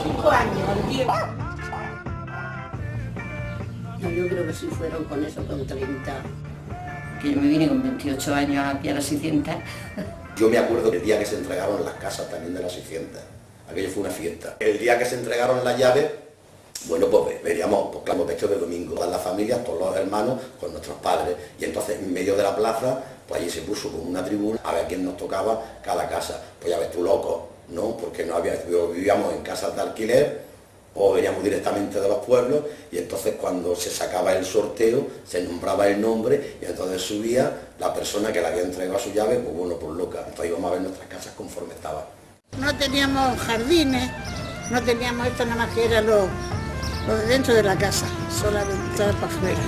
5 años, al 10. No, yo creo que si fueron con eso, con 30. Que yo me vine con 28 años aquí a la 600. Yo me acuerdo del día que se entregaron las casas también de las 600. Aquello fue una fiesta. El día que se entregaron las llaves, bueno, pues veríamos, pues claro, pecho de domingo, todas las familias, todos los hermanos, con nuestros padres. Y entonces, en medio de la plaza, pues allí se puso como una tribuna a ver quién nos tocaba cada casa. Pues ya ves tú, loco, ¿no? Porque no había, vivíamos en casas de alquiler, o veníamos directamente de los pueblos, y entonces cuando se sacaba el sorteo, se nombraba el nombre, y entonces subía la persona que le había entregado su llave, pues bueno, pues loca. Entonces íbamos a ver nuestras casas conforme estaban. No teníamos jardines, no teníamos esto, nada más que era lo de dentro de la casa, solamente para afuera.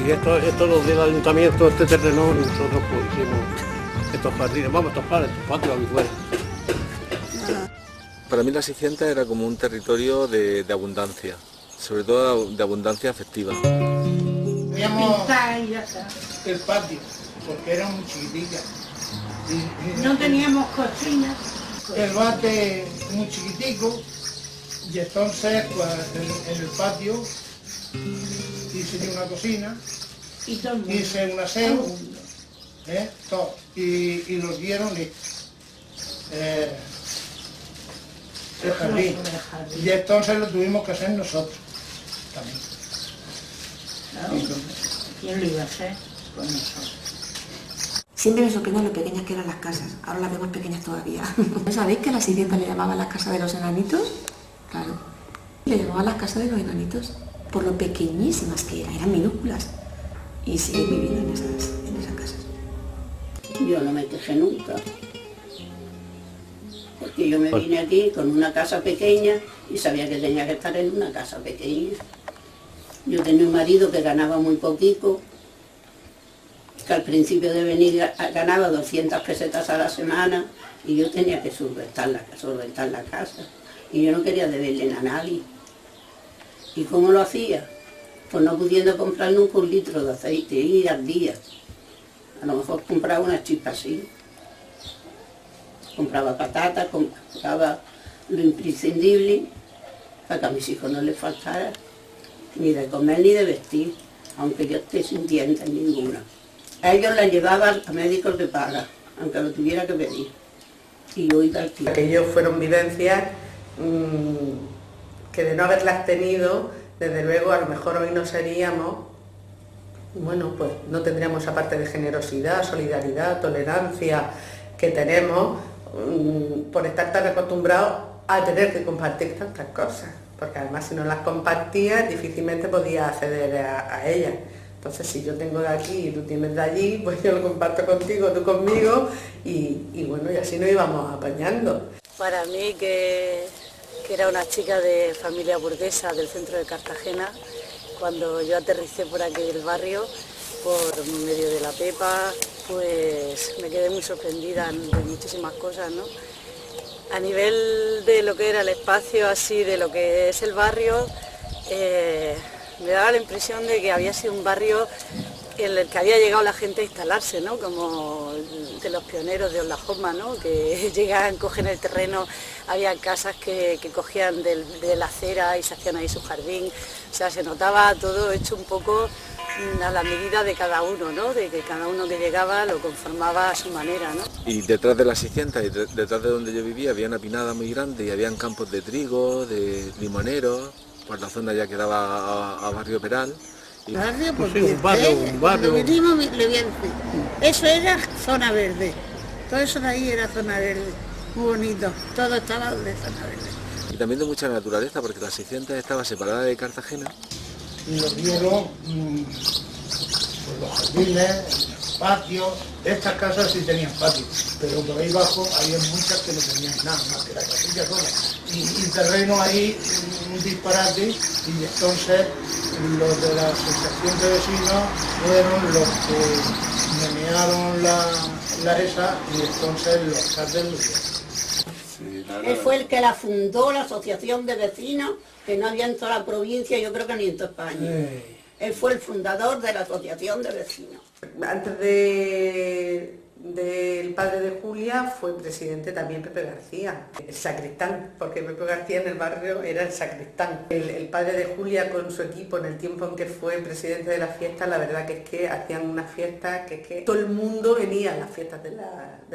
Y esto lo del ayuntamiento, este terreno, nosotros pues hicimos estos jardines, vamos, estos patios aquí fuera. Para mí la 600 era como un territorio de abundancia, sobre todo de abundancia afectiva. Teníamos el patio, porque era muy chiquitica. No teníamos cocina. El bate muy chiquitico, y entonces pues, en el patio hice una cocina, hice un aseo, todo, y nos dieron el jardín. Y entonces lo tuvimos que hacer nosotros también. Claro. ¿Quién lo iba a hacer? Pues nosotros. Siempre me sorprende lo pequeñas que eran las casas, ahora las veo más pequeñas todavía. ¿Sabéis que a las 600 le llamaban las casas de los enanitos? Claro, le llamaban las casas de los enanitos, por lo pequeñísimas que eran minúsculas, y siguen viviendo en esas casas. Yo no me quejé nunca, porque yo me vine aquí con una casa pequeña y sabía que tenía que estar en una casa pequeña. Yo tenía un marido que ganaba muy poquito, que al principio de venir ganaba 200 pesetas a la semana y yo tenía que solventar la casa. Y yo no quería deberle a nadie. ¿Y cómo lo hacía? Pues no pudiendo comprar nunca un litro de aceite, ir al día. A lo mejor compraba unas chispas así. Compraba patatas, compraba lo imprescindible para que a mis hijos no les faltara ni de comer ni de vestir, aunque yo esté sin dientes ninguna. A ellos la llevaban a médicos de paga, aunque lo tuviera que pedir. Y yo iba al tío. Aquellos fueron vivencias que de no haberlas tenido, desde luego a lo mejor hoy no seríamos, bueno, pues no tendríamos esa parte de generosidad, solidaridad, tolerancia que tenemos por estar tan acostumbrados a tener que compartir tantas cosas, porque además si no las compartías difícilmente podías acceder a ellas. Entonces, si yo tengo de aquí y tú tienes de allí, pues yo lo comparto contigo, tú conmigo, y bueno, y así nos íbamos apañando. Para mí, que era una chica de familia burguesa del centro de Cartagena, cuando yo aterricé por aquel barrio, por medio de la Pepa, pues me quedé muy sorprendida de muchísimas cosas, ¿no? A nivel de lo que era el espacio, así, de lo que es el barrio, me daba la impresión de que había sido un barrio en el que había llegado la gente a instalarse, ¿no? Como de los pioneros de Oklahoma, ¿no? Que llegaban, cogen el terreno, había casas que cogían de la acera y se hacían ahí su jardín, o sea, se notaba todo hecho un poco a la medida de cada uno, ¿no? De que cada uno que llegaba lo conformaba a su manera, ¿no? Y detrás de las 600 y detrás de donde yo vivía había una pinada muy grande y habían campos de trigo, de limoneros, pues la zona ya quedaba a Barrio Peral. Barrio, Pues porque sí, un barrio. cuando vinimos le voy a decir, eso era zona verde, todo eso de ahí era zona verde, muy bonito, todo estaba de zona verde. Y también de mucha naturaleza, porque la 600 estaba separada de Cartagena. Y nos dieron los jardines, patios. Estas casas sí tenían patio, pero por ahí abajo había muchas que no tenían nada más que la casilla sola. Y terreno ahí, un disparate, y entonces los de la asociación de vecinos fueron los que menearon la esa, y entonces los alcaldes lo dieron. Él fue el que la fundó, la asociación de vecinos, que no había en toda la provincia, yo creo que ni en toda España. Él fue el fundador de la asociación de vecinos. Antes de del padre de Julia fue presidente también Pepe García, el sacristán, porque Pepe García en el barrio era el sacristán. El padre de Julia con su equipo en el tiempo en que fue presidente de la fiesta, la verdad que es que hacían una fiesta que todo el mundo venía a las fiestas de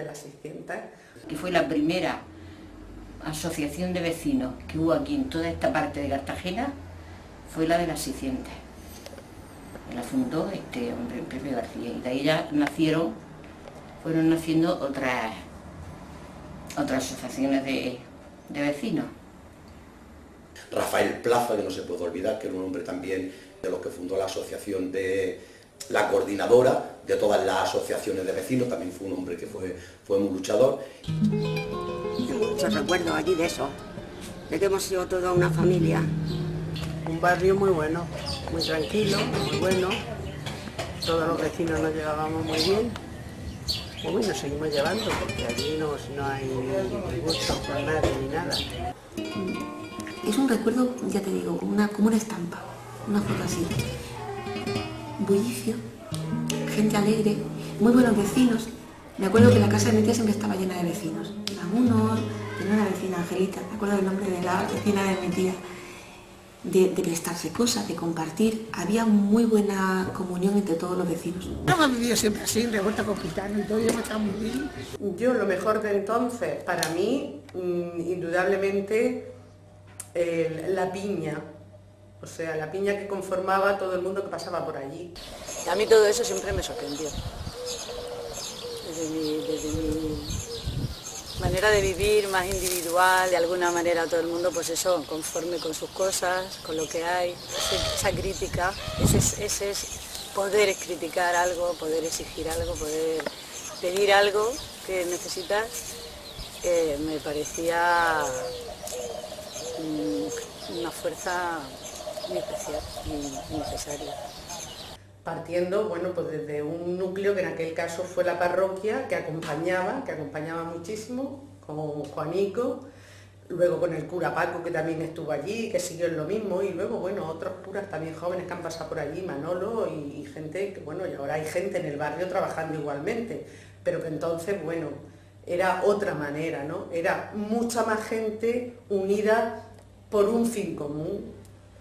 las 600. Que fue la primera asociación de vecinos que hubo aquí en toda esta parte de Cartagena, fue la de las 600. La fundó este hombre, Pepe García, y de ahí ya fueron naciendo otras asociaciones de vecinos. Rafael Plaza, que no se puede olvidar, que era un hombre también de los que fundó la asociación la coordinadora de todas las asociaciones de vecinos, también fue un hombre que fue muy luchador. Tengo muchos recuerdos allí de eso, de que hemos sido toda una familia. Un barrio muy bueno, muy tranquilo, muy bueno. Todos los vecinos nos llevábamos muy bien. Pues bueno, seguimos llevando, porque allí no hay gusto por nadie ni nada. Es un recuerdo, ya te digo, como una estampa, una foto así. Bullicio, gente alegre, muy buenos vecinos. Me acuerdo que la casa de mi tía siempre estaba llena de vecinos. Algunos, tenía una vecina, Angelita, me acuerdo del nombre de la vecina de mi tía. De prestarse cosas, de compartir. Había muy buena comunión entre todos los vecinos. Hemos vivido siempre así, revuelta con gitanos y todo, y hemos estado muy bien. Yo lo mejor de entonces, para mí, indudablemente, la piña. O sea, la piña que conformaba a todo el mundo que pasaba por allí. A mí todo eso siempre me sorprendió. Desde mi manera de vivir más individual, de alguna manera todo el mundo, pues eso, conforme con sus cosas, con lo que hay, esa crítica, ese es poder criticar algo, poder exigir algo, poder pedir algo que necesitas, me parecía una fuerza muy especial y necesaria. Partiendo, bueno, pues desde un núcleo que en aquel caso fue la parroquia, que acompañaba muchísimo, con Juanico, luego con el cura Paco, que también estuvo allí, que siguió en lo mismo, y luego, bueno, otros curas también jóvenes que han pasado por allí, Manolo, y gente que, bueno, y ahora hay gente en el barrio trabajando igualmente, pero que entonces, bueno, era otra manera, ¿no? Era mucha más gente unida por un fin común,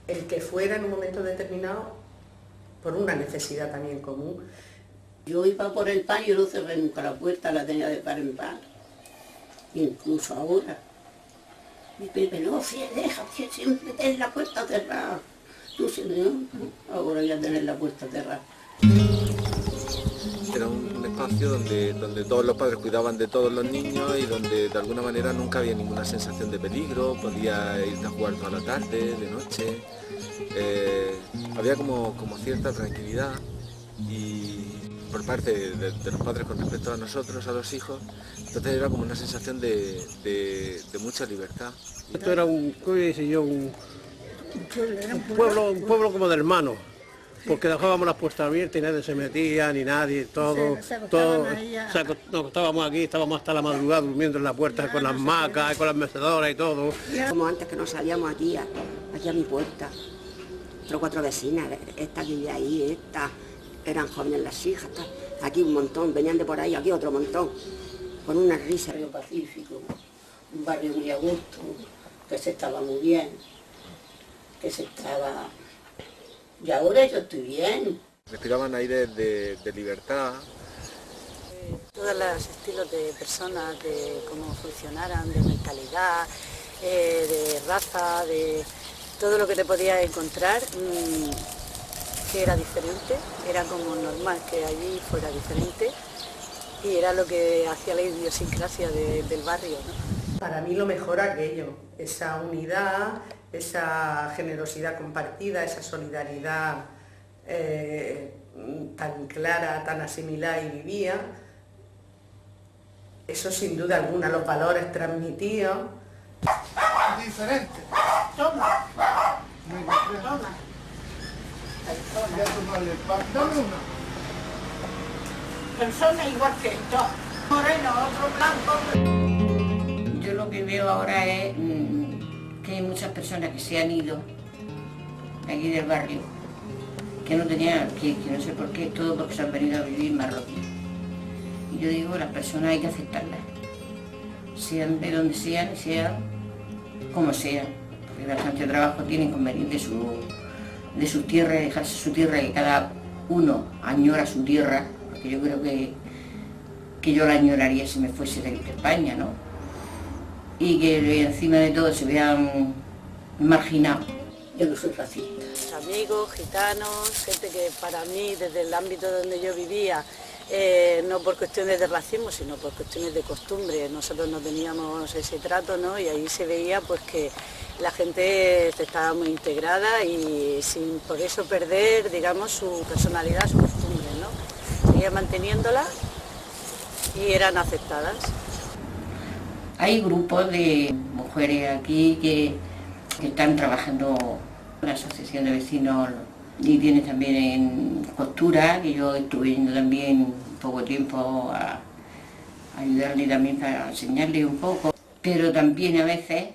el que fuera en un momento determinado, por una necesidad también común. Yo iba por el pan y yo no cerré nunca la puerta, la tenía de par en par. Incluso ahora. Mi Pepe, no, deja que siempre tenés la puerta cerrada. Tú no, ahora voy a tener la puerta cerrada. Era un espacio donde todos los padres cuidaban de todos los niños y donde de alguna manera nunca había ninguna sensación de peligro, podía irte a jugar toda la tarde, de noche. Había como cierta tranquilidad y por parte de los padres con respecto a nosotros, a los hijos, entonces era como una sensación de mucha libertad. Esto era un pueblo como de hermanos, porque dejábamos las puertas abiertas y nadie se metía, ni nadie, nos acostábamos aquí, estábamos hasta la madrugada durmiendo en la puerta con las hamacas, con las mecedoras y todo. Como antes que nos salíamos aquí a mi puerta. 3 o 4 vecinas, esta que vivía ahí, esta, eran jóvenes las hijas, aquí un montón, venían de por ahí, aquí otro montón, con una risa. Un barrio pacífico, un barrio muy a gusto, que se estaba muy bien, y ahora yo estoy bien. Respiraban aire de libertad. Todos los estilos de personas, de cómo funcionaran, de mentalidad, de raza, de todo lo que te podías encontrar, que era diferente, era como normal que allí fuera diferente y era lo que hacía la idiosincrasia del barrio, ¿no? Para mí lo mejor aquello, esa unidad, esa generosidad compartida, esa solidaridad tan clara, tan asimilada y vivía, eso sin duda alguna, los valores transmitidos. Diferente. Toma. Muy diferente. Toma. Ya tomarle el pan. Dame una. Persona igual que esto. Moreno, otro blanco. Yo lo que veo ahora es que hay muchas personas que se han ido de aquí del barrio, que no tenían, que no sé por qué, todo porque se han venido a vivir en Marroquí. Y yo digo, las personas hay que aceptarlas, sean de donde sean, sean como sean, porque bastante trabajo tienen con venir de su tierra, dejarse su tierra, y cada uno añora su tierra, porque yo creo que yo la añoraría si me fuese de España, ¿no? Y que encima de todo se vean marginados. Yo no soy racista. Amigos, gitanos, gente que para mí, desde el ámbito donde yo vivía, no por cuestiones de racismo, sino por cuestiones de costumbre, nosotros no teníamos ese trato, ¿no? Y ahí se veía pues que la gente estaba muy integrada y sin por eso perder, digamos, su personalidad, su costumbre, ¿no? Seguía manteniéndola y eran aceptadas. Hay grupos de mujeres aquí que están trabajando en la asociación de vecinos y tiene también en costura, que yo estuve yendo también poco tiempo a ayudarle también para enseñarle un poco, pero también a veces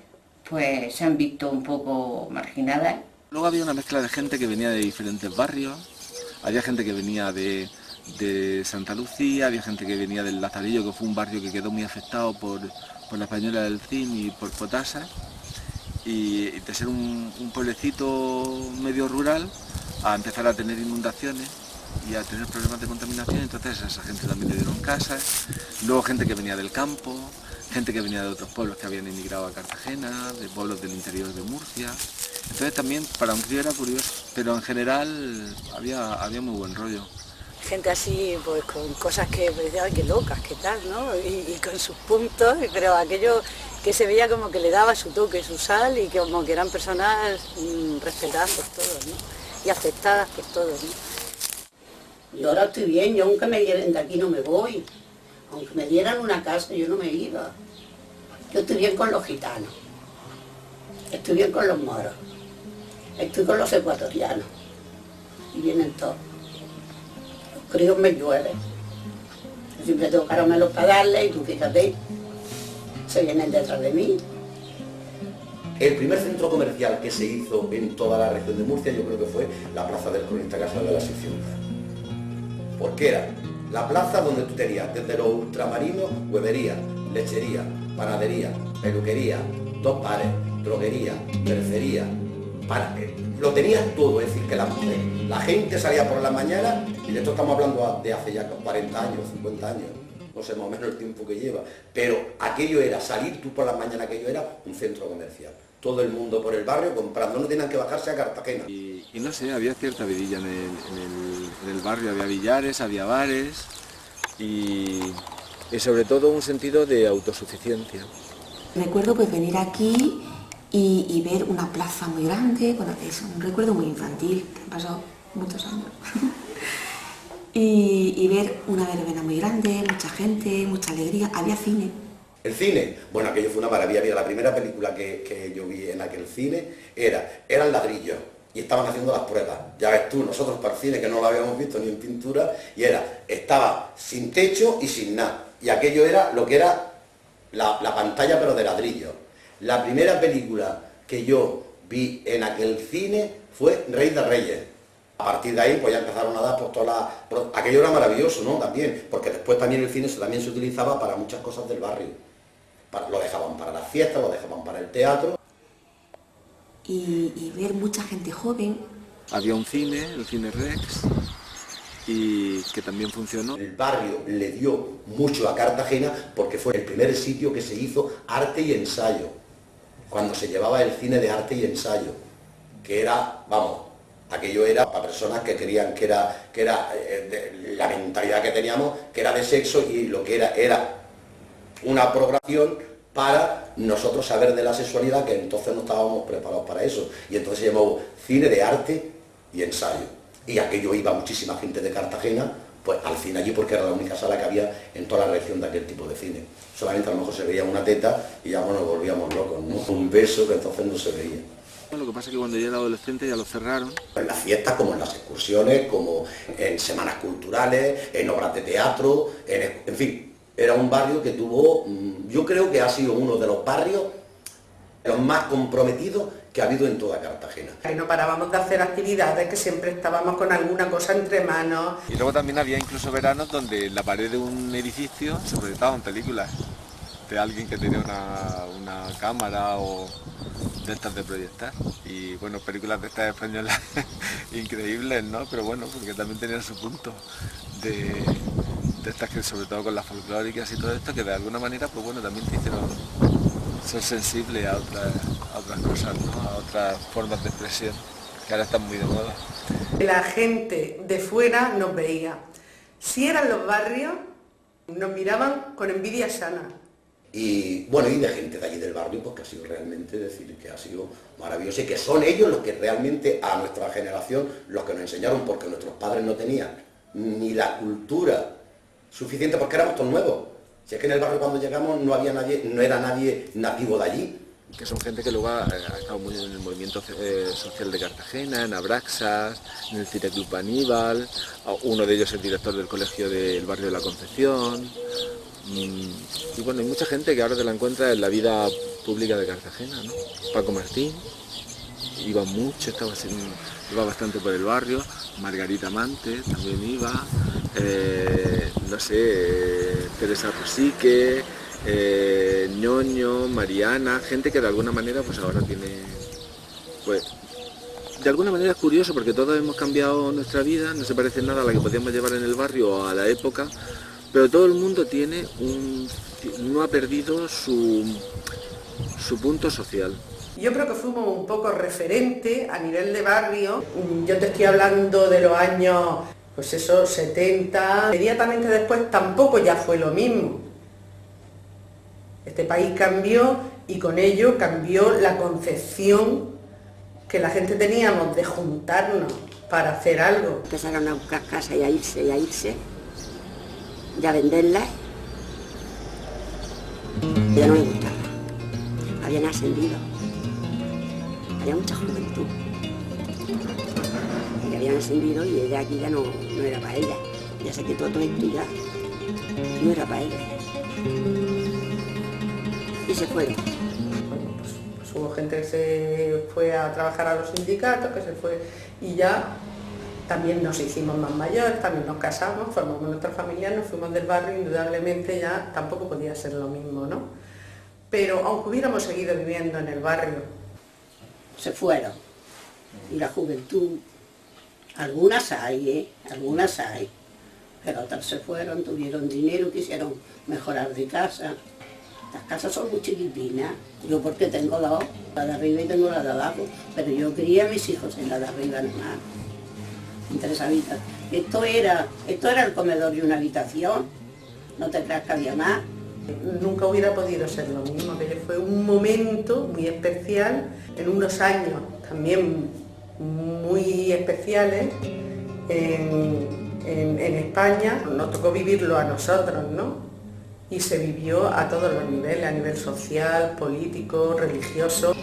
pues se han visto un poco marginadas. Luego había una mezcla de gente que venía de diferentes barrios, había gente que venía de Santa Lucía, había gente que venía del Lazarillo, que fue un barrio que quedó muy afectado por la Española del Cin y por Potasa, y de ser un pueblecito medio rural a empezar a tener inundaciones y a tener problemas de contaminación. Entonces a esa gente también le dieron casas, luego gente que venía del campo, gente que venía de otros pueblos que habían emigrado a Cartagena, de pueblos del interior de Murcia. Entonces también para un crío era curioso, pero en general había muy buen rollo. Gente así, pues con cosas que parecían que locas, que tal, ¿no? Y con sus puntos, pero aquello que se veía como que le daba su toque, su sal, y como que eran personas respetadas por todos, ¿no? Y aceptadas por todos, ¿no? Yo ahora estoy bien, yo aunque me lleven de aquí no me voy. Aunque me dieran una casa yo no me iba. Yo estoy bien con los gitanos, estoy bien con los moros, estoy con los ecuatorianos, y vienen todos. Los críos me llueven. Yo siempre tengo caramelos para darle y tú fíjate, se vienen detrás de mí. El primer centro comercial que se hizo en toda la región de Murcia yo creo que fue la Plaza del Cronista Casal de la 600. Porque era la plaza donde tú tenías desde los ultramarinos, huevería, lechería, panadería, peluquería, dos pares, droguería, tercería, lo tenías todo, es decir, que la gente salía por la mañana, y de esto estamos hablando de hace ya 40 años, 50 años, no sé más o menos el tiempo que lleva, pero aquello era, salir tú por la mañana, aquello era un centro comercial. Todo el mundo por el barrio comprando, no tenían que bajarse a Cartagena. Y no sé, había cierta vidilla en el barrio, había billares, había bares y sobre todo un sentido de autosuficiencia. Recuerdo pues venir aquí y ver una plaza muy grande, bueno, es un recuerdo muy infantil, que han pasado muchos años. y ver una verbena muy grande, mucha gente, mucha alegría, había cine. El cine, bueno, aquello fue una maravilla. Mira, la primera película que yo vi en aquel cine eran ladrillos y estaban haciendo las pruebas. Ya ves tú, nosotros para el cine, que no lo habíamos visto ni en pintura, y estaba sin techo y sin nada. Y aquello era lo que era la pantalla, pero de ladrillo. La primera película que yo vi en aquel cine fue Rey de Reyes. A partir de ahí pues ya empezaron a dar pues todas las... Aquello era maravilloso, ¿no? También, porque después también el cine también se utilizaba para muchas cosas del barrio. Lo dejaban para las fiestas, lo dejaban para el teatro. Y ver mucha gente joven. Había un cine, el Cine Rex, y que también funcionó. El barrio le dio mucho a Cartagena porque fue el primer sitio que se hizo arte y ensayo. Cuando se llevaba el cine de arte y ensayo, que era, vamos, aquello era para personas que querían que era la mentalidad que teníamos, que era de sexo, y lo que era una programación para nosotros saber de la sexualidad, que entonces no estábamos preparados para eso. Y entonces se llamó cine de arte y ensayo. Y aquello iba muchísima gente de Cartagena pues al cine allí, porque era la única sala que había en toda la región de aquel tipo de cine. Solamente a lo mejor se veía una teta y ya bueno, nos volvíamos locos, ¿no? Un beso que entonces no se veía. Lo que pasa es que cuando yo era adolescente ya lo cerraron. En las fiestas, como en las excursiones, como en semanas culturales, en obras de teatro, en fin, era un barrio que tuvo, yo creo que ha sido uno de los barrios Los más comprometidos que ha habido en toda Cartagena. Y no parábamos de hacer actividades, que siempre estábamos con alguna cosa entre manos. Y luego también había incluso veranos donde en la pared de un edificio se proyectaban películas de alguien que tenía una cámara o de estas de proyectar. Y bueno, películas de estas españolas increíbles, ¿no? Pero bueno, porque también tenían su punto de estas que sobre todo con las folclóricas y todo esto, que de alguna manera, pues bueno, también te hicieron ser sensible a otras cosas, ¿no? A otras formas de expresión, que ahora están muy de moda. La gente de fuera nos veía. Si eran los barrios, nos miraban con envidia sana. Y bueno, y de gente de allí del barrio, pues que ha sido realmente, decir, que ha sido maravilloso y que son ellos los que realmente a nuestra generación, los que nos enseñaron, porque nuestros padres no tenían ni la cultura suficiente, porque éramos todos nuevos. Si es que en el barrio cuando llegamos no había nadie, no era nadie nativo de allí. Que son gente que luego ha estado muy en el movimiento social de Cartagena, en Abraxas, en el Cine Club Aníbal, uno de ellos es el director del colegio del barrio de la Concepción. Y bueno, hay mucha gente que ahora te la encuentra en la vida pública de Cartagena, ¿no? Paco Martín, iba mucho, iba bastante por el barrio, Margarita Mante también iba, no sé, Teresa Rosique, Ñoño, Mariana, gente que de alguna manera pues ahora tiene, pues de alguna manera es curioso porque todos hemos cambiado nuestra vida, no se parece nada a la que podíamos llevar en el barrio o a la época, pero todo el mundo tiene no ha perdido su punto social. Yo creo que fuimos un poco referente a nivel de barrio. Yo te estoy hablando de los años, pues eso, 70. Inmediatamente después tampoco ya fue lo mismo. Este país cambió y con ello cambió la concepción que la gente teníamos de juntarnos para hacer algo. Empezaron a buscar casas y a irse, y a venderlas. Ya no me gustaba. Habían ascendido. Había mucha juventud. Y habían ascendido y ella aquí ya no era para ella. Ya se quitó todo esto y ya no era para ella. Y se fueron. Pues hubo gente que se fue a trabajar a los sindicatos, que se fue y ya también nos hicimos más mayores, también nos casamos, formamos nuestra familia, nos fuimos del barrio, indudablemente ya tampoco podía ser lo mismo, ¿no? Pero aunque hubiéramos seguido viviendo en el barrio, se fueron. Y la juventud, algunas hay, algunas hay, pero otras se fueron, tuvieron dinero, quisieron mejorar de casa. Las casas son muy chiquitinas, yo porque tengo dos, la de arriba y tengo la de abajo, pero yo crié a mis hijos en la de arriba nomás, en 3 habitaciones. Esto era el comedor y una habitación, no te creas que había más. Nunca hubiera podido ser lo mismo, aquello fue un momento muy especial, en unos años también muy especiales en España. Nos tocó vivirlo a nosotros, ¿no? Y se vivió a todos los niveles, a nivel social, político, religioso.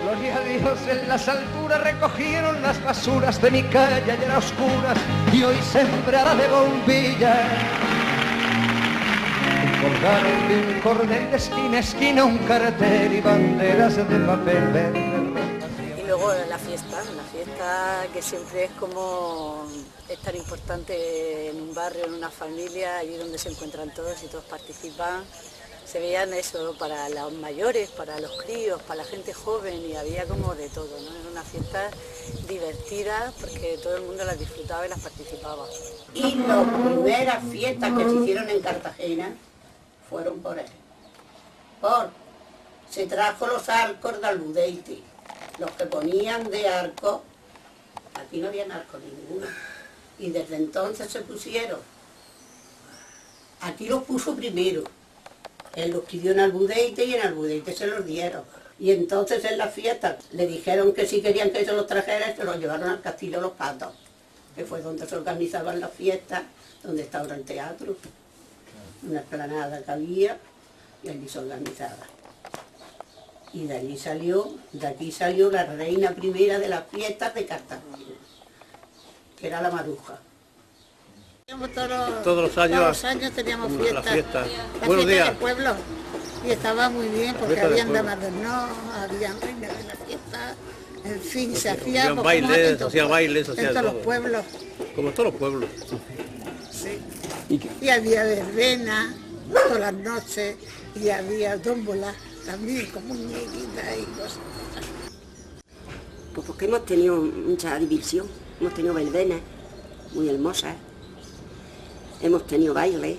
Gloria a Dios, en las alturas recogieron las basuras de mi calle, ayer a oscuras y hoy sembrada de bombillas. Y colgaron de un cordel de esquina a esquina un cartel y banderas de papel verde. Y luego la fiesta que siempre es como es tan importante en un barrio, en una familia, allí donde se encuentran todos y todos participan. Se veían eso para los mayores, para los críos, para la gente joven y había como de todo, ¿no? Era una fiesta divertida porque todo el mundo las disfrutaba y las participaba. Y las primeras fiestas que se hicieron en Cartagena fueron por él. Se trajo los arcos de Albudeite, los que ponían de arco, aquí no había arco ninguno, y desde entonces se pusieron. Aquí los puso primero. Él los pidió en Albudeite y en Albudeite se los dieron. Y entonces en la fiesta le dijeron que si querían que se los trajera, se los llevaron al Castillo de los Patos. que fue donde se organizaban las fiestas, donde está ahora el teatro, una explanada que había, y allí se organizaba. Y de aquí salió la reina primera de las fiestas de Cartagena, que era la Maruja. Todos los años teníamos la fiesta. La Buenos fiesta días. del pueblo. Y estaba muy bien porque fiesta del habían pueblo. damas del no, habían reinas de la fiesta, en fin, se hacía Hacían como bailes, en hacían bailes, en hacían todos los todo. pueblos. Como todos los pueblos. Sí. Y había verbena todas las noches y había tómbola también con muñequitas y cosas. Pues porque hemos tenido mucha diversión, hemos tenido verbenas muy hermosas, hemos tenido bailes.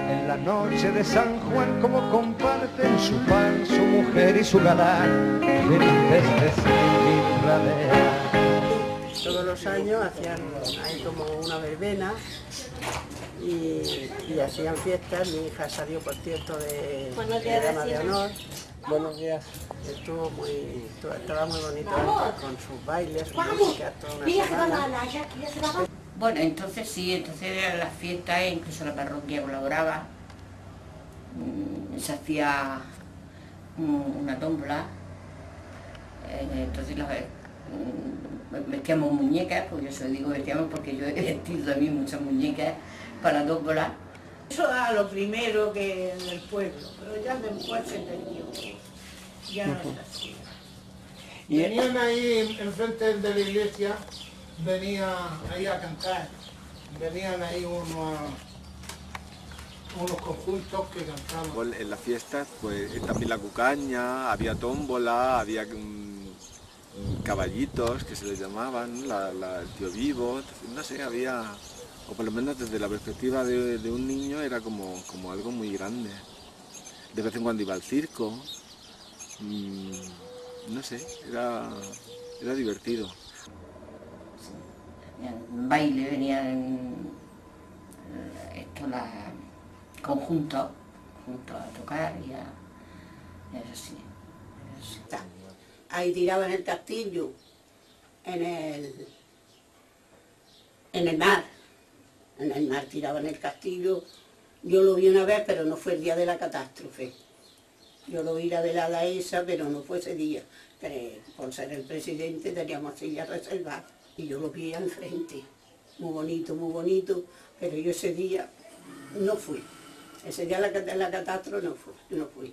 En la noche de San Juan, como comparten su pan, su mujer y su galán, felices de seguir radea. Todos los años hacían ahí como una verbena y hacían fiestas. Mi hija salió, por cierto, de dama de honor. Buenos días. Estaba muy bonito con sus bailes, sus músicas, toda una semana. Bueno, entonces sí, eran las fiestas, incluso la parroquia colaboraba. Se hacía una tómbola, entonces vestíamos muñecas, porque yo digo vestíamos porque yo he vestido también muchas muñecas para la tómbola. Eso era lo primero que en el pueblo, pero ya después se perdió. Ya no es así. Venían ahí enfrente de la iglesia, venían ahí a cantar, venían ahí unos conjuntos que cantaban. En las fiestas, pues también la cucaña, había tómbola, había caballitos que se les llamaban, el tío vivo, no sé, había, o por lo menos desde la perspectiva de un niño era como algo muy grande. De vez en cuando iba al circo, no sé, era divertido. En baile venían conjuntos a tocar y eso sí. Ahí tiraban el castillo en el mar. En el mar tiraban el castillo. Yo lo vi una vez, pero no fue el día de la catástrofe. Yo lo vi la velada esa, pero no fue ese día. Por ser el presidente teníamos sillas reservadas. Y yo lo vi enfrente. Muy bonito, pero yo ese día no fui. Ese día la catástrofe no fui.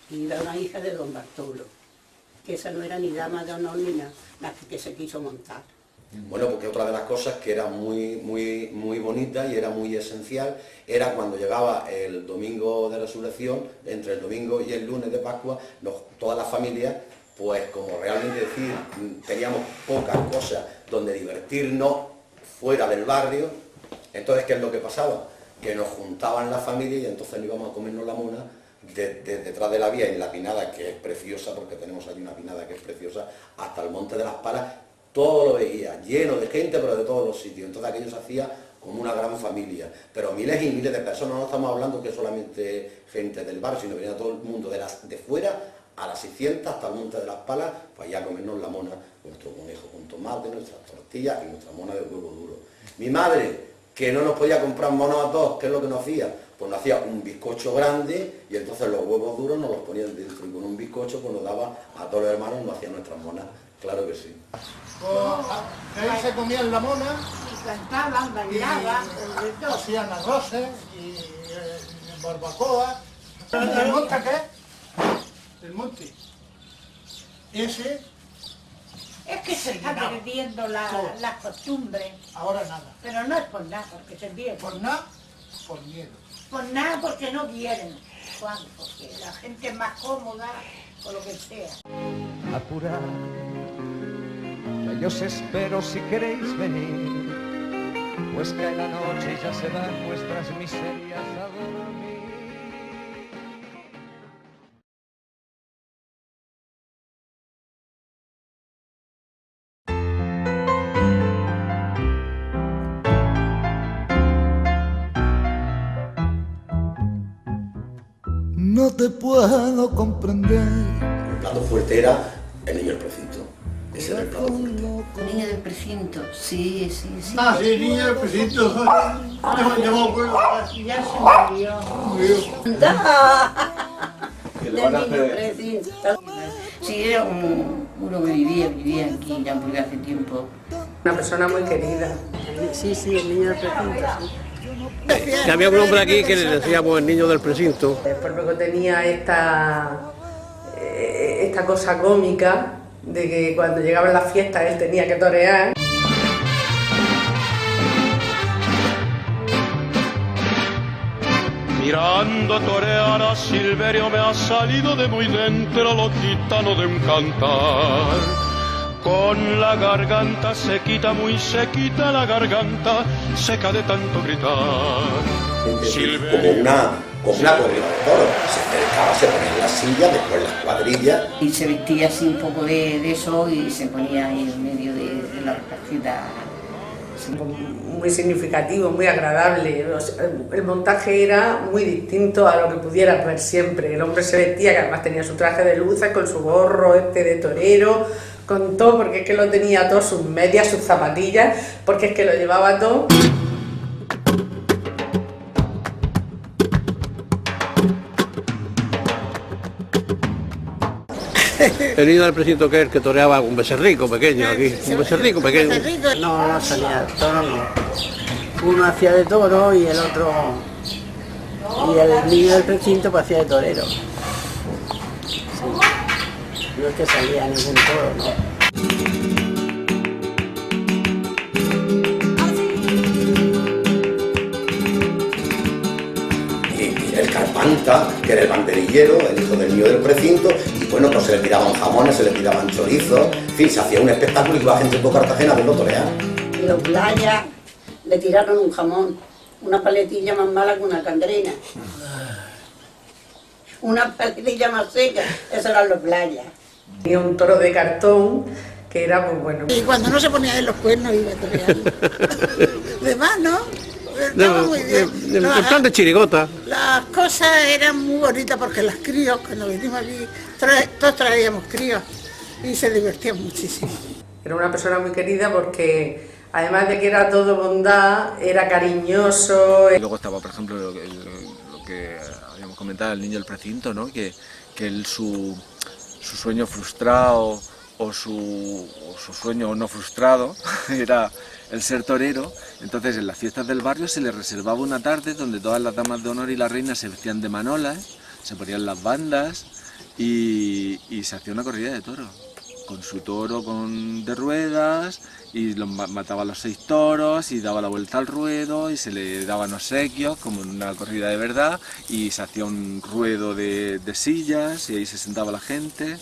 Y era una hija de don Bartolo, que esa no era ni dama de honor ni nada, la que se quiso montar. Bueno, porque otra de las cosas que era muy bonita y era muy esencial era cuando llegaba el domingo de resurrección, entre el domingo y el lunes de Pascua, todas las familias, pues como realmente decir, teníamos pocas cosas donde divertirnos fuera del barrio. Entonces, ¿qué es lo que pasaba? Que nos juntaban las familias y entonces nos íbamos a comernos la mona detrás de la vía, en la Pinada, que es preciosa, porque tenemos allí una Pinada que es preciosa, hasta el Monte de las Palas. Todo lo veía, lleno de gente, pero de todos los sitios. Entonces aquello se hacía como una gran familia. Pero miles y miles de personas, no estamos hablando que solamente gente del barrio, sino que venía todo el mundo de fuera a las 600 hasta el Monte de las Palas, para allá a comernos la mona, nuestro conejo con tomate, nuestras tortillas y nuestra mona de huevo duro. Mi madre, que no nos podía comprar monos a todos, ¿qué es lo que nos hacía? Pues nos hacía un bizcocho grande y entonces los huevos duros nos los ponían dentro y con un bizcocho pues nos daba a todos los hermanos y nos hacían nuestras monas. Claro que sí. Pues ahí se comían la mona Y cantaban, bailaban, y hacían arroces y barbacoa. ¿El monte qué? El monte. Ese Es que se está llenaba. perdiendo las costumbres, ahora nada. pero no es por nada, porque se pierde. Por nada, por miedo. Por nada, porque no quieren, Juan, porque la gente es más cómoda o lo que sea. Apurad, que yo os espero si queréis venir, pues cae la noche y ya se van vuestras miserias a dormir. No te puedo comprender. El plato fuerte era el niño el Profito. Ese era el plato fuerte. Niña del precinto, sí. Ah, sí, niña del precinto. Yo me acuerdo. Ya se murió. Del niño precinto. Sí, era uno que vivía aquí ya porque hace tiempo. Una persona muy querida. Sí, el niño del precinto, sí. Que había un hombre aquí que le decíamos el niño del precinto. Después luego tenía esta cosa cómica de que cuando llegaban las fiestas él tenía que torear. Mirando torear a Silverio me ha salido de muy dentro lo gitano de un cantar. Con la garganta sequita, muy sequita la garganta, seca de tanto gritar. Como una corrida de toros. Se acercaba, se ponía en la silla, después las cuadrillas. Y se vestía así un poco de eso y se ponía ahí en medio de la recogida. Muy significativo, muy agradable. El montaje era muy distinto a lo que pudieras ver siempre. El hombre se vestía, que además tenía su traje de luces, con su gorro de torero, con todo, porque es que lo tenía todo, sus medias, sus zapatillas, porque es que lo llevaba todo. El niño del precinto que es el que toreaba un becerrico pequeño aquí, un becerrico pequeño. No salía, toro no. Uno hacía de toro y el otro, y el niño del precinto pues hacía de torero. Sí. No es que salía ningún toro, no. El Carpanta, que era el banderillero, el hijo del niño del precinto, y bueno, pues se le tiraban jamones, se le tiraban chorizos, en fin, se hacía un espectáculo y iba gente por Cartagena a verlo torear. Y los playas le tiraron un jamón, una paletilla más mala que una candrena. Una paletilla más seca, eso eran los playas. Tenía un toro de cartón que era muy bueno. Y cuando no se ponía en los cuernos iba a torear. De más, ¿no? Estaba muy bien. El plan de chirigota. Las cosas eran muy bonitas porque las críos, cuando venimos aquí, todos traíamos críos y se divertían muchísimo. Era una persona muy querida porque además de que era todo bondad, era cariñoso. Y luego estaba, por ejemplo, lo que habíamos comentado, el niño del precinto, ¿no? Que él, su sueño frustrado o su sueño no frustrado era el ser torero. Entonces en las fiestas del barrio se le reservaba una tarde donde todas las damas de honor y la reina se vestían de manolas, se ponían las bandas y se hacía una corrida de toros, con su toro de ruedas, y mataba a los 6 toros y daba la vuelta al ruedo y se le daban obsequios como en una corrida de verdad, y se hacía un ruedo de sillas y ahí se sentaba la gente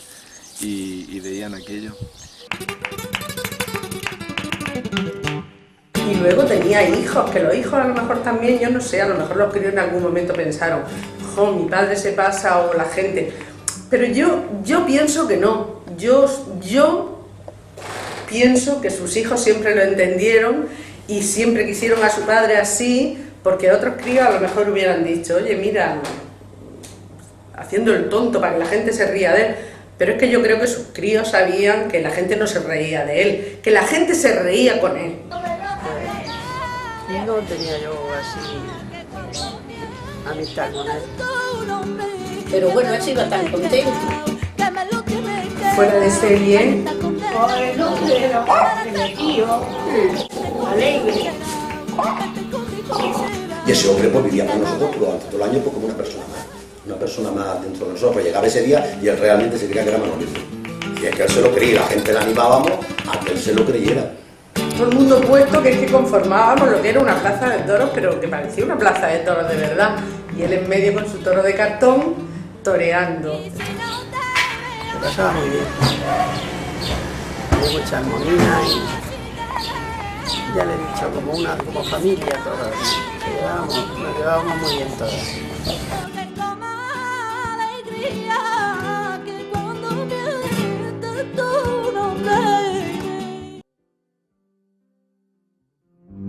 y veían aquello. Y luego tenía hijos, que los hijos a lo mejor también, yo no sé, a lo mejor los críos en algún momento pensaron, jo, mi padre se pasa o la gente. Pero yo pienso que no. Yo pienso que sus hijos siempre lo entendieron y siempre quisieron a su padre así, porque otros críos a lo mejor hubieran dicho, oye, mira, haciendo el tonto para que la gente se ría de él. Pero es que yo creo que sus críos sabían que la gente no se reía de él, que la gente se reía con él. No tenía yo así amistad con él. Pero bueno, él se iba tan contento. Fuera de serie. Alegre. Y ese hombre pues vivía con nosotros durante todo el año pues, como una persona más dentro de nosotros. Pues llegaba ese día y él realmente se creía que era Manolito. Y es que él se lo creía, la gente le animábamos a que él se lo creyera. Todo el mundo puesto que es que conformábamos lo que era una plaza de toros, pero que parecía una plaza de toros de verdad. Y él en medio con su toro de cartón, toreando. Se pasaba muy bien. Había mucha armonía y ya le he dicho, como familia todos. Nos llevábamos muy bien todos.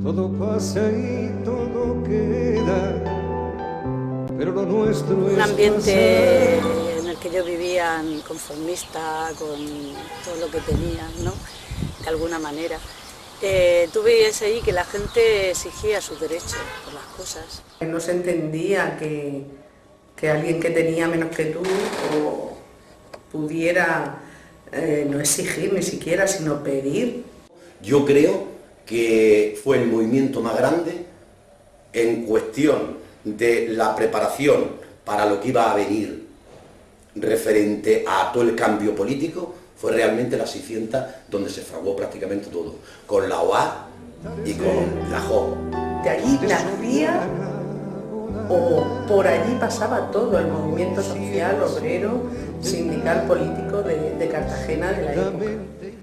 Todo pasa y todo queda, pero lo nuestro es un ambiente en el que ellos vivían conformistas con todo lo que tenían, ¿no? De alguna manera. Tú veías ahí que la gente exigía sus derechos por las cosas. No se entendía que alguien que tenía menos que tú o pudiera no exigir ni siquiera, sino pedir. Yo creo que fue el movimiento más grande en cuestión de la preparación para lo que iba a venir referente a todo el cambio político. Fue realmente la 600 donde se fraguó prácticamente todo, con la OA y con la JO. De allí nacía o por allí pasaba todo el movimiento social, obrero, sindical, político de Cartagena de la época.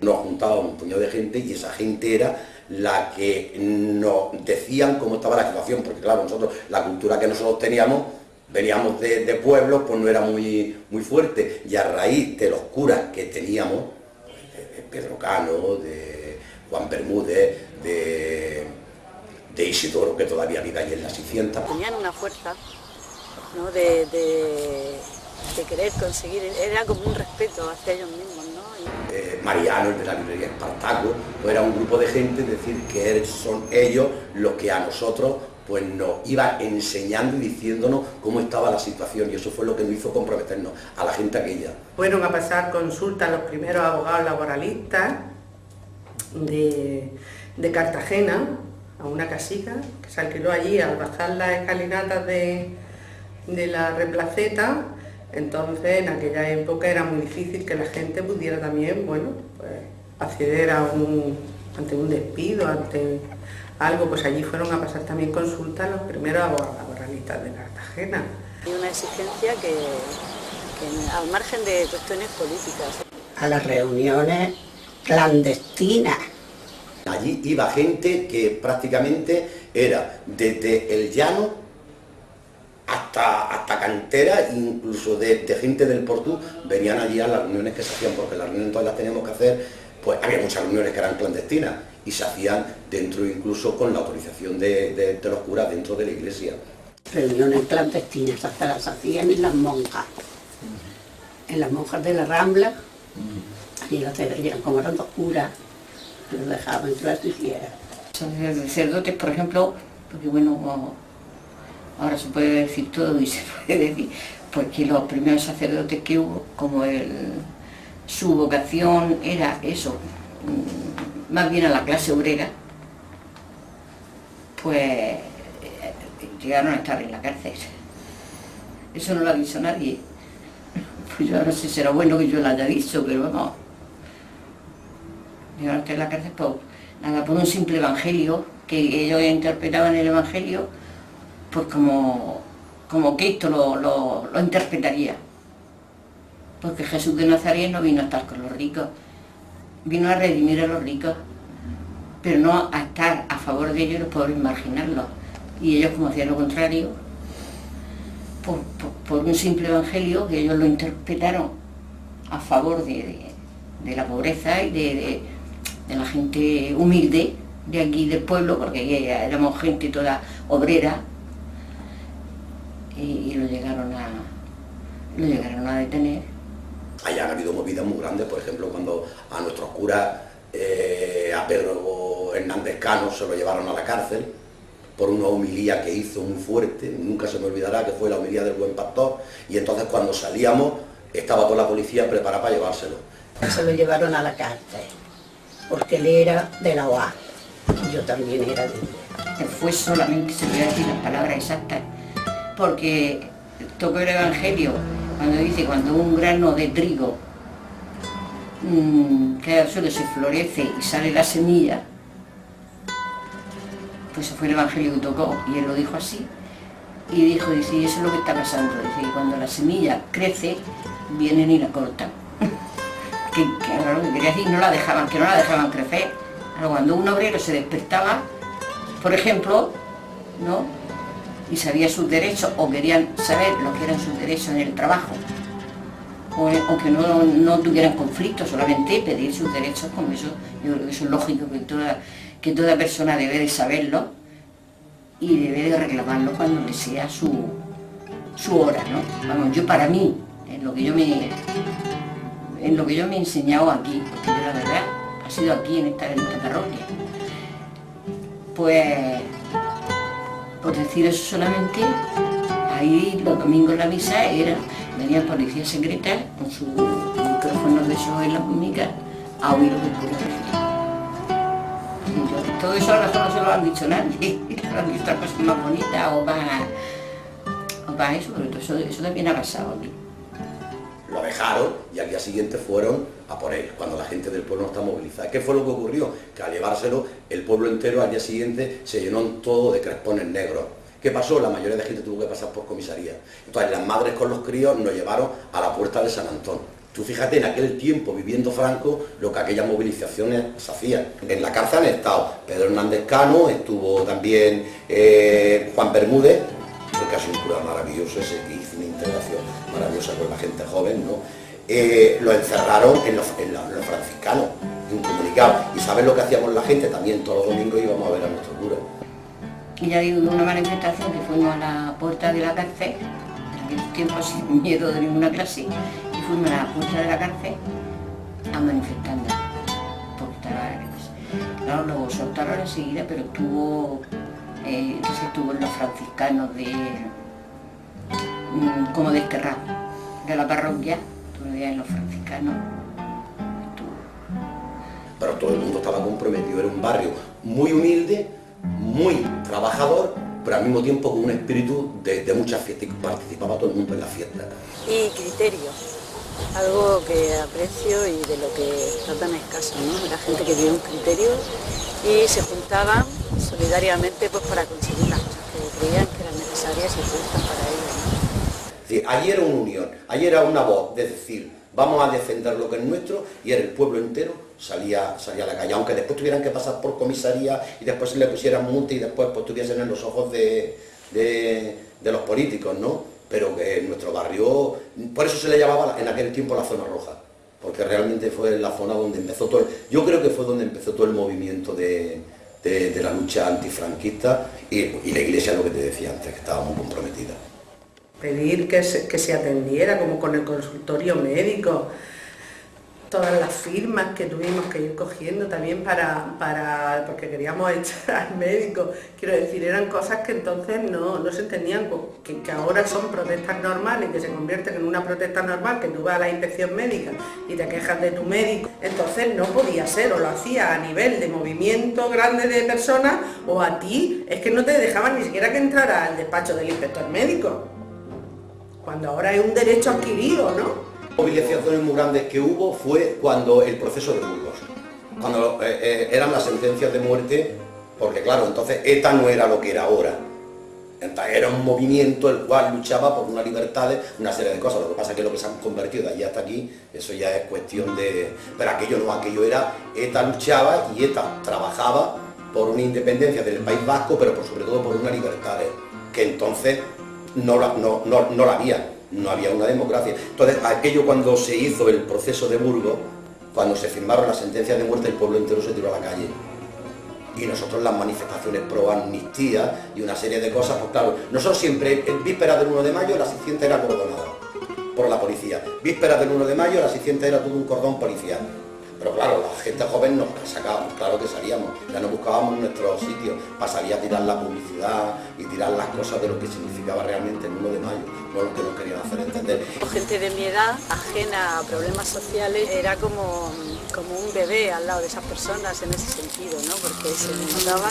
Nos juntaba un puñado de gente y esa gente era la que nos decían cómo estaba la situación, porque claro, nosotros, la cultura que nosotros teníamos, veníamos de pueblos, pues no era muy fuerte, y a raíz de los curas que teníamos, de Pedro Cano, de Juan Bermúdez, de Isidoro, que todavía vive ahí en la 600. Tenían una fuerza, ¿no? de querer conseguir, era como un respeto hacia ellos mismos, ¿no? Mariano, el de la librería Espartaco, pues era un grupo de gente, es decir, que son ellos los que a nosotros pues nos iban enseñando y diciéndonos cómo estaba la situación, y eso fue lo que nos hizo comprometernos a la gente aquella. Fueron a pasar consulta los primeros abogados laboralistas de Cartagena a una casica que se alquiló allí al bajar las escalinatas de la Replaceta. Entonces en aquella época era muy difícil que la gente pudiera también, bueno, pues acceder ante un despido, ante algo, pues allí fueron a pasar también consultas los primeros abogados laboralistas de Cartagena. Hay una exigencia que al margen de cuestiones políticas. A las reuniones clandestinas. Allí iba gente que prácticamente era desde el llano hasta cantera, incluso de gente del Portú, venían allí a las reuniones que se hacían, porque las reuniones todas las teníamos que hacer, pues había muchas reuniones que eran clandestinas y se hacían dentro, incluso con la autorización de los curas dentro de la iglesia. Reuniones clandestinas hasta las hacían en las monjas de la Rambla, y las eran como eran dos curas, los dejaban que las hicieran. Son sacerdotes, por ejemplo, porque bueno, ahora se puede decir todo y se puede decir, porque los primeros sacerdotes que hubo, como su vocación era eso, más bien a la clase obrera, pues llegaron a estar en la cárcel. Eso no lo avisó nadie. Pues yo no sé si será bueno que yo lo haya dicho, pero vamos. Llegaron a estar en la cárcel por nada, por un simple evangelio, que ellos interpretaban el evangelio pues como Cristo lo interpretaría. Porque Jesús de Nazaret no vino a estar con los ricos, vino a redimir a los ricos, pero no a estar a favor de ellos y los pobres marginarlos. Y ellos, como hacían lo contrario, por un simple evangelio, que ellos lo interpretaron a favor de la pobreza y de la gente humilde de aquí del pueblo, porque éramos gente toda obrera, y lo llegaron a detener. Allá han habido movidas muy grandes, por ejemplo, cuando a nuestros curas, a Pedro Hernández Cano, se lo llevaron a la cárcel por una homilía que hizo muy fuerte, nunca se me olvidará, que fue la homilía del Buen Pastor, y entonces cuando salíamos estaba toda la policía preparada para llevárselo. Se lo llevaron a la cárcel, porque él era de la OA, y yo también era de ella. Fue solamente, se voy a decir las palabras exactas, porque tocó el evangelio cuando dice, cuando un grano de trigo cae al suelo, se florece y sale la semilla, pues ese fue el evangelio que tocó, y él lo dijo así, y dijo, dice, y eso es lo que está pasando, dice, que cuando la semilla crece, vienen y la cortan. que era lo que quería decir, que no la dejaban crecer. Ahora, cuando un obrero se despertaba, por ejemplo, ¿no?, y sabía sus derechos, o querían saber lo que eran sus derechos en el trabajo, o que no tuvieran conflictos, solamente pedir sus derechos, como eso, yo creo que eso es lógico, que toda persona debe de saberlo y debe de reclamarlo cuando le sea su hora, ¿no? Vamos, yo para mí, en lo que yo me he enseñado aquí, porque yo la verdad ha sido aquí en esta parroquia. Pues, por decir eso solamente, ahí los domingos la misa venía el policía secreta con su micrófono de esos en la pública a oír lo que el cura decía. Todo eso ahora no se lo han dicho nadie, han dicho otras cosas más bonitas o más eso, pero eso también ha pasado aquí. Lo dejaron y al día siguiente fueron a por él, cuando la gente del pueblo no está movilizada. ¿Qué fue lo que ocurrió? Que al llevárselo, el pueblo entero al día siguiente se llenó todo de crespones negros. ¿Qué pasó? La mayoría de gente tuvo que pasar por comisaría. Entonces las madres con los críos nos llevaron a la puerta de San Antón. Tú fíjate, en aquel tiempo, viviendo Franco, lo que aquellas movilizaciones se hacían. En la cárcel han estado Pedro Hernández Cano, estuvo también Juan Bermúdez, que ha sido un cura maravilloso ese, que hizo una integración maravillosa con la gente joven, ¿no? Lo encerraron en los franciscanos, incomunicados. ¿Y sabes lo que hacíamos la gente? También todos los domingos íbamos a ver a nuestro cura. Y ya digo, una manifestación que fuimos a la puerta de la cárcel, en aquel tiempo sin miedo de ninguna clase, y fuimos a la puerta de la cárcel a manifestarnos. Claro, lo soltaron enseguida, pero estuvo en los franciscanos como desterrados de la parroquia, todavía en los franciscanos estuvo. Pero todo el mundo estaba comprometido, era un barrio muy humilde, muy trabajador, pero al mismo tiempo con un espíritu de muchas fiestas, y participaba todo el mundo en las fiestas. Y criterio, algo que aprecio y de lo que está tan escaso, ¿no? La gente que tiene un criterio y se juntaban solidariamente pues para conseguir las cosas que creían que eran necesarias y justas para ellos, ¿no? Sí, allí era una unión, allí era una voz, de decir, vamos a defender lo que es nuestro, y era el pueblo entero salía a la calle, aunque después tuvieran que pasar por comisaría y después se le pusieran multa y después pues tuviesen en los ojos de los políticos, ¿no? Pero que en nuestro barrio, por eso se le llamaba en aquel tiempo la zona roja, porque realmente fue la zona donde empezó todo, yo creo que fue donde empezó todo el movimiento de la lucha antifranquista y la Iglesia, lo que te decía antes, que estaba muy comprometida. Pedir que se atendiera, como con el consultorio médico, todas las firmas que tuvimos que ir cogiendo también porque queríamos echar al médico. Quiero decir, eran cosas que entonces no se entendían, que ahora son protestas normales, que se convierten en una protesta normal, que tú vas a la inspección médica y te quejas de tu médico. Entonces no podía ser, o lo hacía a nivel de movimiento grande de personas, o a ti, es que no te dejaban ni siquiera que entrara al despacho del inspector médico, cuando ahora es un derecho adquirido, ¿no? Movilizaciones muy grandes que hubo fue cuando el proceso de Burgos, cuando eran las sentencias de muerte, porque claro, entonces ETA no era lo que era ahora. Entonces, era un movimiento el cual luchaba por unas libertades, una serie de cosas. Lo que pasa es que lo que se han convertido de allí hasta aquí, eso ya es cuestión de... Pero aquello no, aquello era, ETA luchaba y ETA trabajaba por una independencia del País Vasco, pero sobre todo por unas libertades, que entonces no la había. No había una democracia. Entonces, aquello cuando se hizo el proceso de Burgos, cuando se firmaron las sentencias de muerte, el pueblo entero se tiró a la calle. Y nosotros las manifestaciones pro amnistía y una serie de cosas, pues claro, nosotros siempre, en vísperas del 1 de mayo, la asistente era acordonada por la policía. Vísperas del 1 de mayo, la asistente era todo un cordón policial. Pero claro, la gente joven nos sacábamos, claro que salíamos, ya nos buscábamos nuestros sitios para salir a tirar la publicidad y tirar las cosas de lo que significaba realmente el 1 de mayo, no lo que nos querían hacer entender. Gente de mi edad, ajena a problemas sociales, era como un bebé al lado de esas personas en ese sentido, ¿no? Porque se notaba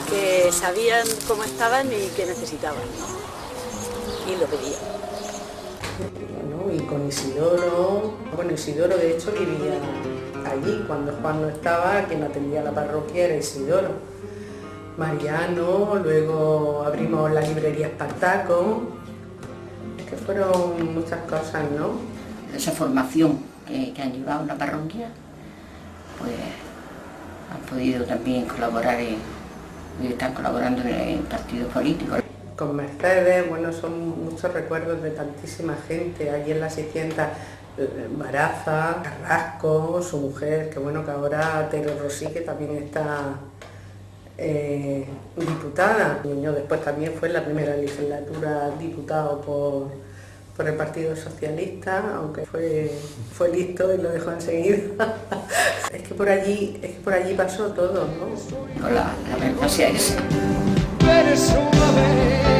que sabían cómo estaban y qué necesitaban, ¿no? Y lo pedían. Bueno, y con Isidoro, Isidoro de hecho vivía allí, cuando Juan no estaba, quien atendía la parroquia era Isidoro. Mariano, luego abrimos la librería Espartaco, es que fueron muchas cosas, ¿no? Esa formación que han llevado en la parroquia, pues han podido también colaborar y están colaborando en partidos políticos. Con Mercedes, bueno, son muchos recuerdos de tantísima gente, allí en la 600, Baraza, Carrasco, su mujer, que bueno, que ahora Tero Rosí, que también está diputada. Muñoz después también fue en la primera legislatura diputado por el Partido Socialista, aunque fue listo y lo dejó enseguida. Es que por allí pasó todo, ¿no? Con la menopausia esa. Eres una vez.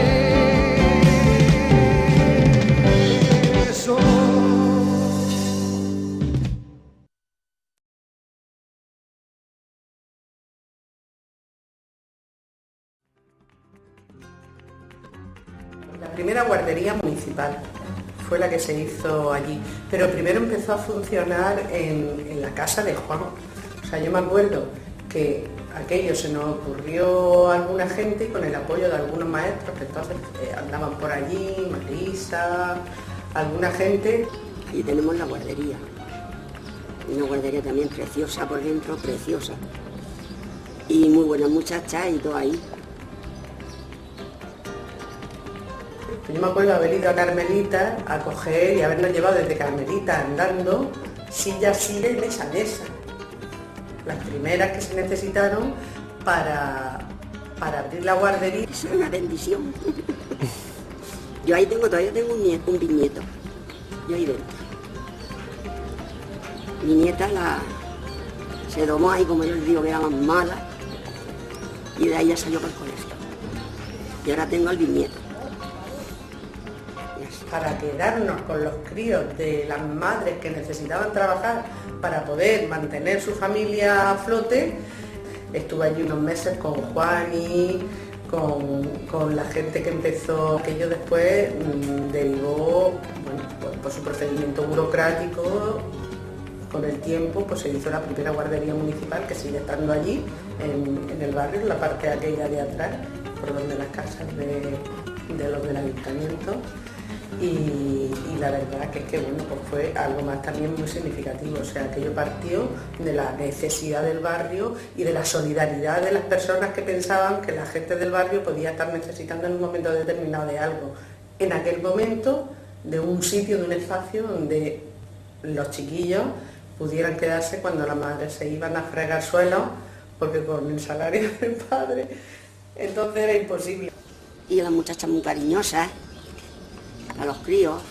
La primera guardería municipal fue la que se hizo allí, pero primero empezó a funcionar en la casa de Juan. O sea, yo me acuerdo que aquello se nos ocurrió a alguna gente y con el apoyo de algunos maestros que entonces andaban por allí, Marisa, alguna gente. Y tenemos la guardería, una guardería también preciosa por dentro, preciosa. Y muy buenas muchachas y todo ahí. Yo me acuerdo de haber ido a Carmelita a coger y habernos llevado desde Carmelita andando sillas y mesa. Las primeras que se necesitaron para abrir la guardería. Es una bendición. Yo ahí todavía tengo un bisnieto. Yo ahí dentro. Mi nieta se domó ahí, como yo les digo, que era más mala. Y de ahí ya salió para el colegio. Y ahora tengo al bisnieto. Para quedarnos con los críos de las madres que necesitaban trabajar para poder mantener su familia a flote. Estuve allí unos meses con Juani, con la gente que empezó, aquello después derivó, bueno, por su procedimiento burocrático, con el tiempo pues se hizo la primera guardería municipal que sigue estando allí, en el barrio, en la parte aquella de atrás, por donde las casas de los del ayuntamiento. Y la verdad que es que bueno, pues fue algo más también muy significativo, o sea, aquello partió de la necesidad del barrio y de la solidaridad de las personas que pensaban que la gente del barrio podía estar necesitando en un momento determinado de algo. En aquel momento, de un sitio, de un espacio donde los chiquillos pudieran quedarse cuando las madres se iban a fregar suelos, porque con el salario del padre, entonces era imposible. Y las muchachas muy cariñosas, a los críos.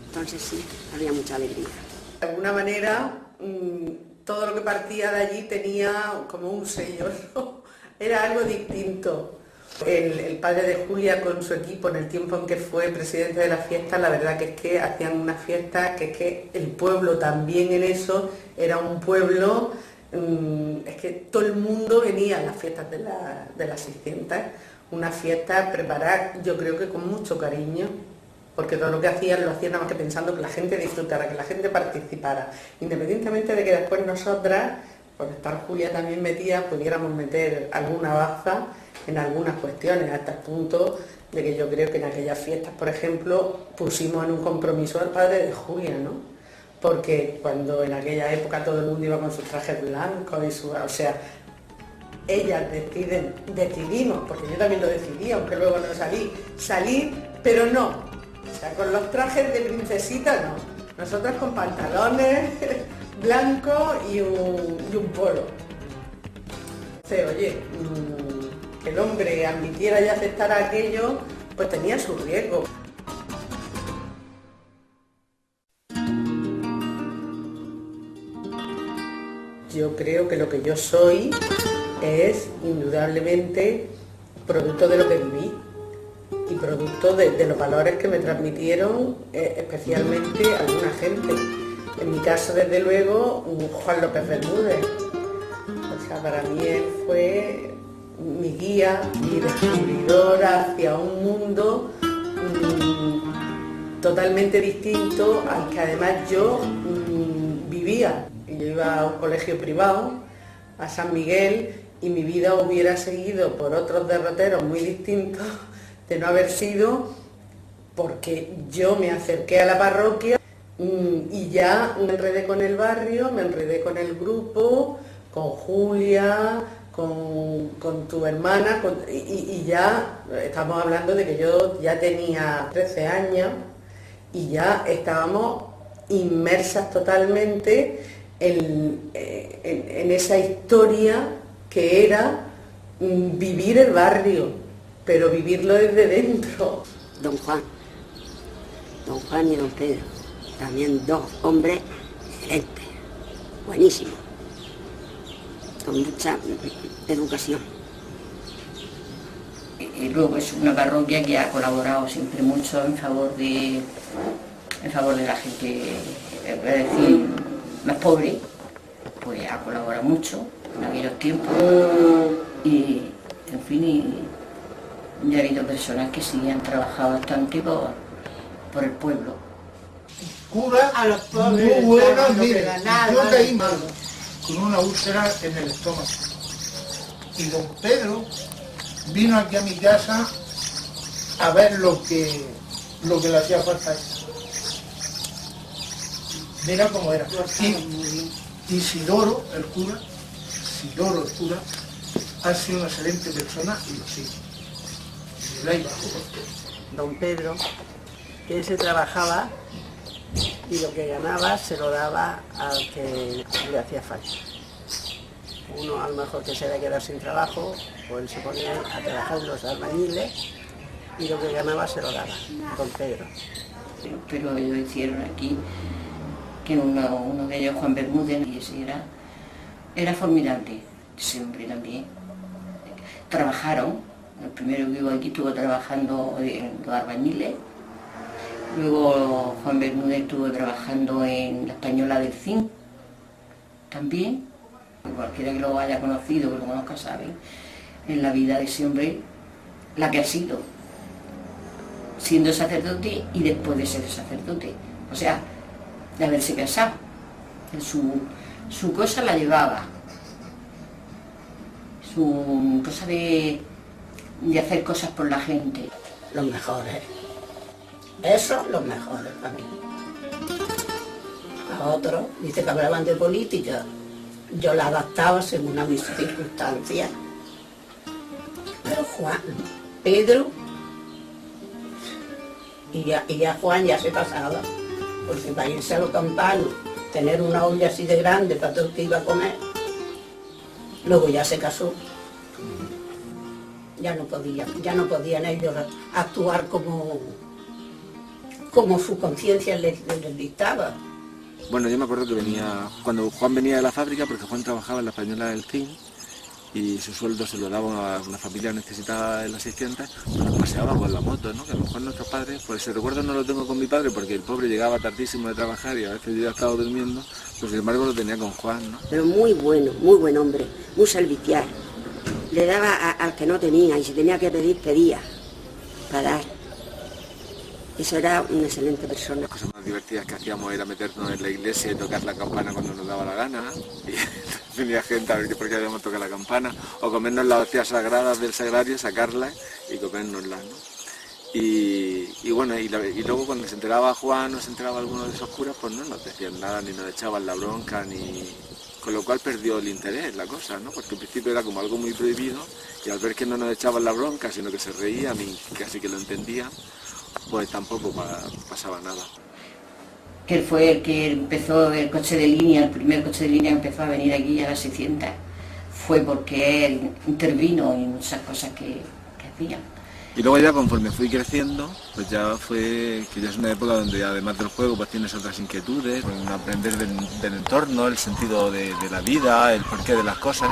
Entonces sí, había mucha alegría. De alguna manera, todo lo que partía de allí tenía como un sello, ¿no? Era algo distinto. El padre de Julia con su equipo, en el tiempo en que fue presidente de la fiesta, la verdad que es que hacían una fiesta que es que el pueblo también en eso era un pueblo, es que todo el mundo venía a las fiestas de las 600. Una fiesta preparada, yo creo que con mucho cariño, porque todo lo que hacían lo hacían nada más que pensando que la gente disfrutara, que la gente participara, independientemente de que después nosotras, por estar Julia también metida, pudiéramos meter alguna baza en algunas cuestiones, hasta el punto de que yo creo que en aquellas fiestas, por ejemplo, pusimos en un compromiso al padre de Julia, ¿no? Porque cuando en aquella época todo el mundo iba con sus trajes blancos y o sea, ellas decidimos, porque yo también lo decidí, aunque luego no salir, pero no, o sea, con los trajes de princesita no, nosotras con pantalones blancos y un polo. Entonces, oye, que el hombre admitiera y aceptara aquello, pues tenía su riesgo. Yo creo que lo que yo soy es indudablemente producto de lo que viví y producto de los valores que me transmitieron especialmente alguna gente. En mi caso, desde luego, Juan López Bermúdez. O sea, para mí él fue mi guía, mi descubridor hacia un mundo totalmente distinto al que además yo vivía. Yo iba a un colegio privado, a San Miguel, y mi vida hubiera seguido por otros derroteros muy distintos de no haber sido porque yo me acerqué a la parroquia y ya me enredé con el barrio, me enredé con el grupo, con Julia, con tu hermana, y ya estamos hablando de que yo ya tenía 13 años y ya estábamos inmersas totalmente en esa historia que era vivir el barrio, pero vivirlo desde dentro. Don Juan y don Pedro, también dos hombres excelentes, buenísimos, con mucha educación. Y luego es una parroquia que ha colaborado siempre mucho en favor de la gente, es decir, más pobre, pues ha colaborado mucho en aquellos tiempos y, en fin, y ha habido personas que sí han trabajado bastante por el pueblo. Cura a los pobres, muy bueno, no mire, queda nada, yo caí nada. mal, con una úlcera en el estómago. Y don Pedro vino aquí a mi casa a ver lo que le hacía falta a ella. Mira cómo era. Y Isidoro, el cura, ha sido una excelente persona y lo sigue. Y ahí bajo. Don Pedro, que él se trabajaba y lo que ganaba se lo daba al que le hacía falta. Uno a lo mejor que se había quedado sin trabajo, pues él se ponía a trabajar en los albañiles y lo que ganaba se lo daba, don Pedro. Pero ellos hicieron aquí, que uno de ellos, Juan Bermúdez, y ese era formidable, siempre también. Trabajaron, el primero que iba aquí estuvo trabajando en los albañiles, luego Juan Bermúdez estuvo trabajando en la Española del Zinc, también. Cualquiera que lo haya conocido, que lo conozca, sabe en la vida de ese hombre la que ha sido, siendo sacerdote y después de ser sacerdote, o sea, de haberse casado. Su cosa la llevaba, su cosa de hacer cosas por la gente. Los mejores, esos los mejores para mí. A otros, dice que hablaban de política, yo la adaptaba según a mis circunstancias. Pero Juan, Pedro, y ya Juan ya se pasaba, porque para irse a los campanos, tener una olla así de grande para todo el que iba a comer, luego ya se casó. Ya no podían ellos actuar como su conciencia les dictaba. Bueno, yo me acuerdo que cuando Juan venía de la fábrica, porque Juan trabajaba en la Española del Zinc y su sueldo se lo daba a una familia necesitada de las 600, pues nos paseaba con la moto, ¿no? Que a lo mejor nuestros padres, pues ese recuerdo no lo tengo con mi padre porque el pobre llegaba tardísimo de trabajar y a veces yo ya estaba durmiendo, pues sin embargo lo tenía con Juan, ¿no? Pero muy bueno, muy buen hombre, muy servicial. Le daba al que no tenía y si tenía que pedir, pedía para dar. Eso era una excelente persona. Las cosas más divertidas que hacíamos era meternos en la iglesia y tocar la campana cuando nos daba la gana. Y venía gente a ver por qué habíamos tocado la campana. O comernos las hostias sagradas del sagrario, sacarlas y comérnoslas, ¿no? Y bueno, y luego cuando se enteraba Juan o se enteraba alguno de esos curas, pues no nos decían nada, ni nos echaban la bronca, ni... Con lo cual perdió el interés la cosa, ¿no? Porque al principio era como algo muy prohibido y al ver que no nos echaban la bronca, sino que se reían y casi que lo entendían, pues tampoco pasaba nada. Que él fue el que empezó el coche de línea, el primer coche de línea que empezó a venir aquí a las 600, fue porque él intervino en muchas cosas que hacían. Y luego ya conforme fui creciendo, pues ya fue que ya es una época donde además del juego pues tienes otras inquietudes, pues, aprender del entorno, el sentido de la vida, el porqué de las cosas.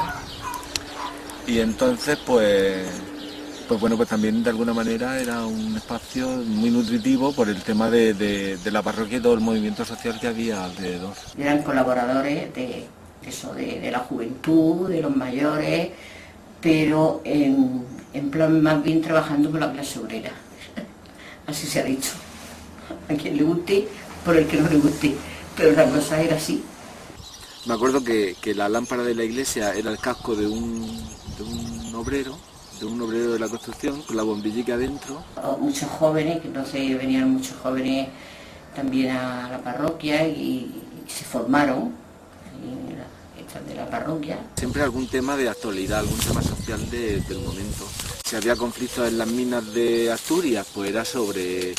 Y entonces pues bueno, pues también de alguna manera era un espacio muy nutritivo por el tema de la parroquia y todo el movimiento social que había alrededor. Eran colaboradores de la juventud, de los mayores, pero en plan más bien trabajando con la clase obrera. Así se ha dicho. A quien le guste, por el que no le guste, pero la cosa era así. Me acuerdo que la lámpara de la iglesia era el casco de un obrero, de la construcción, con la bombillica adentro. Muchos jóvenes, que entonces venían muchos jóvenes también a la parroquia y se formaron de la parroquia. Siempre algún tema de actualidad, algún tema social del momento. Si había conflictos en las minas de Asturias, pues era sobre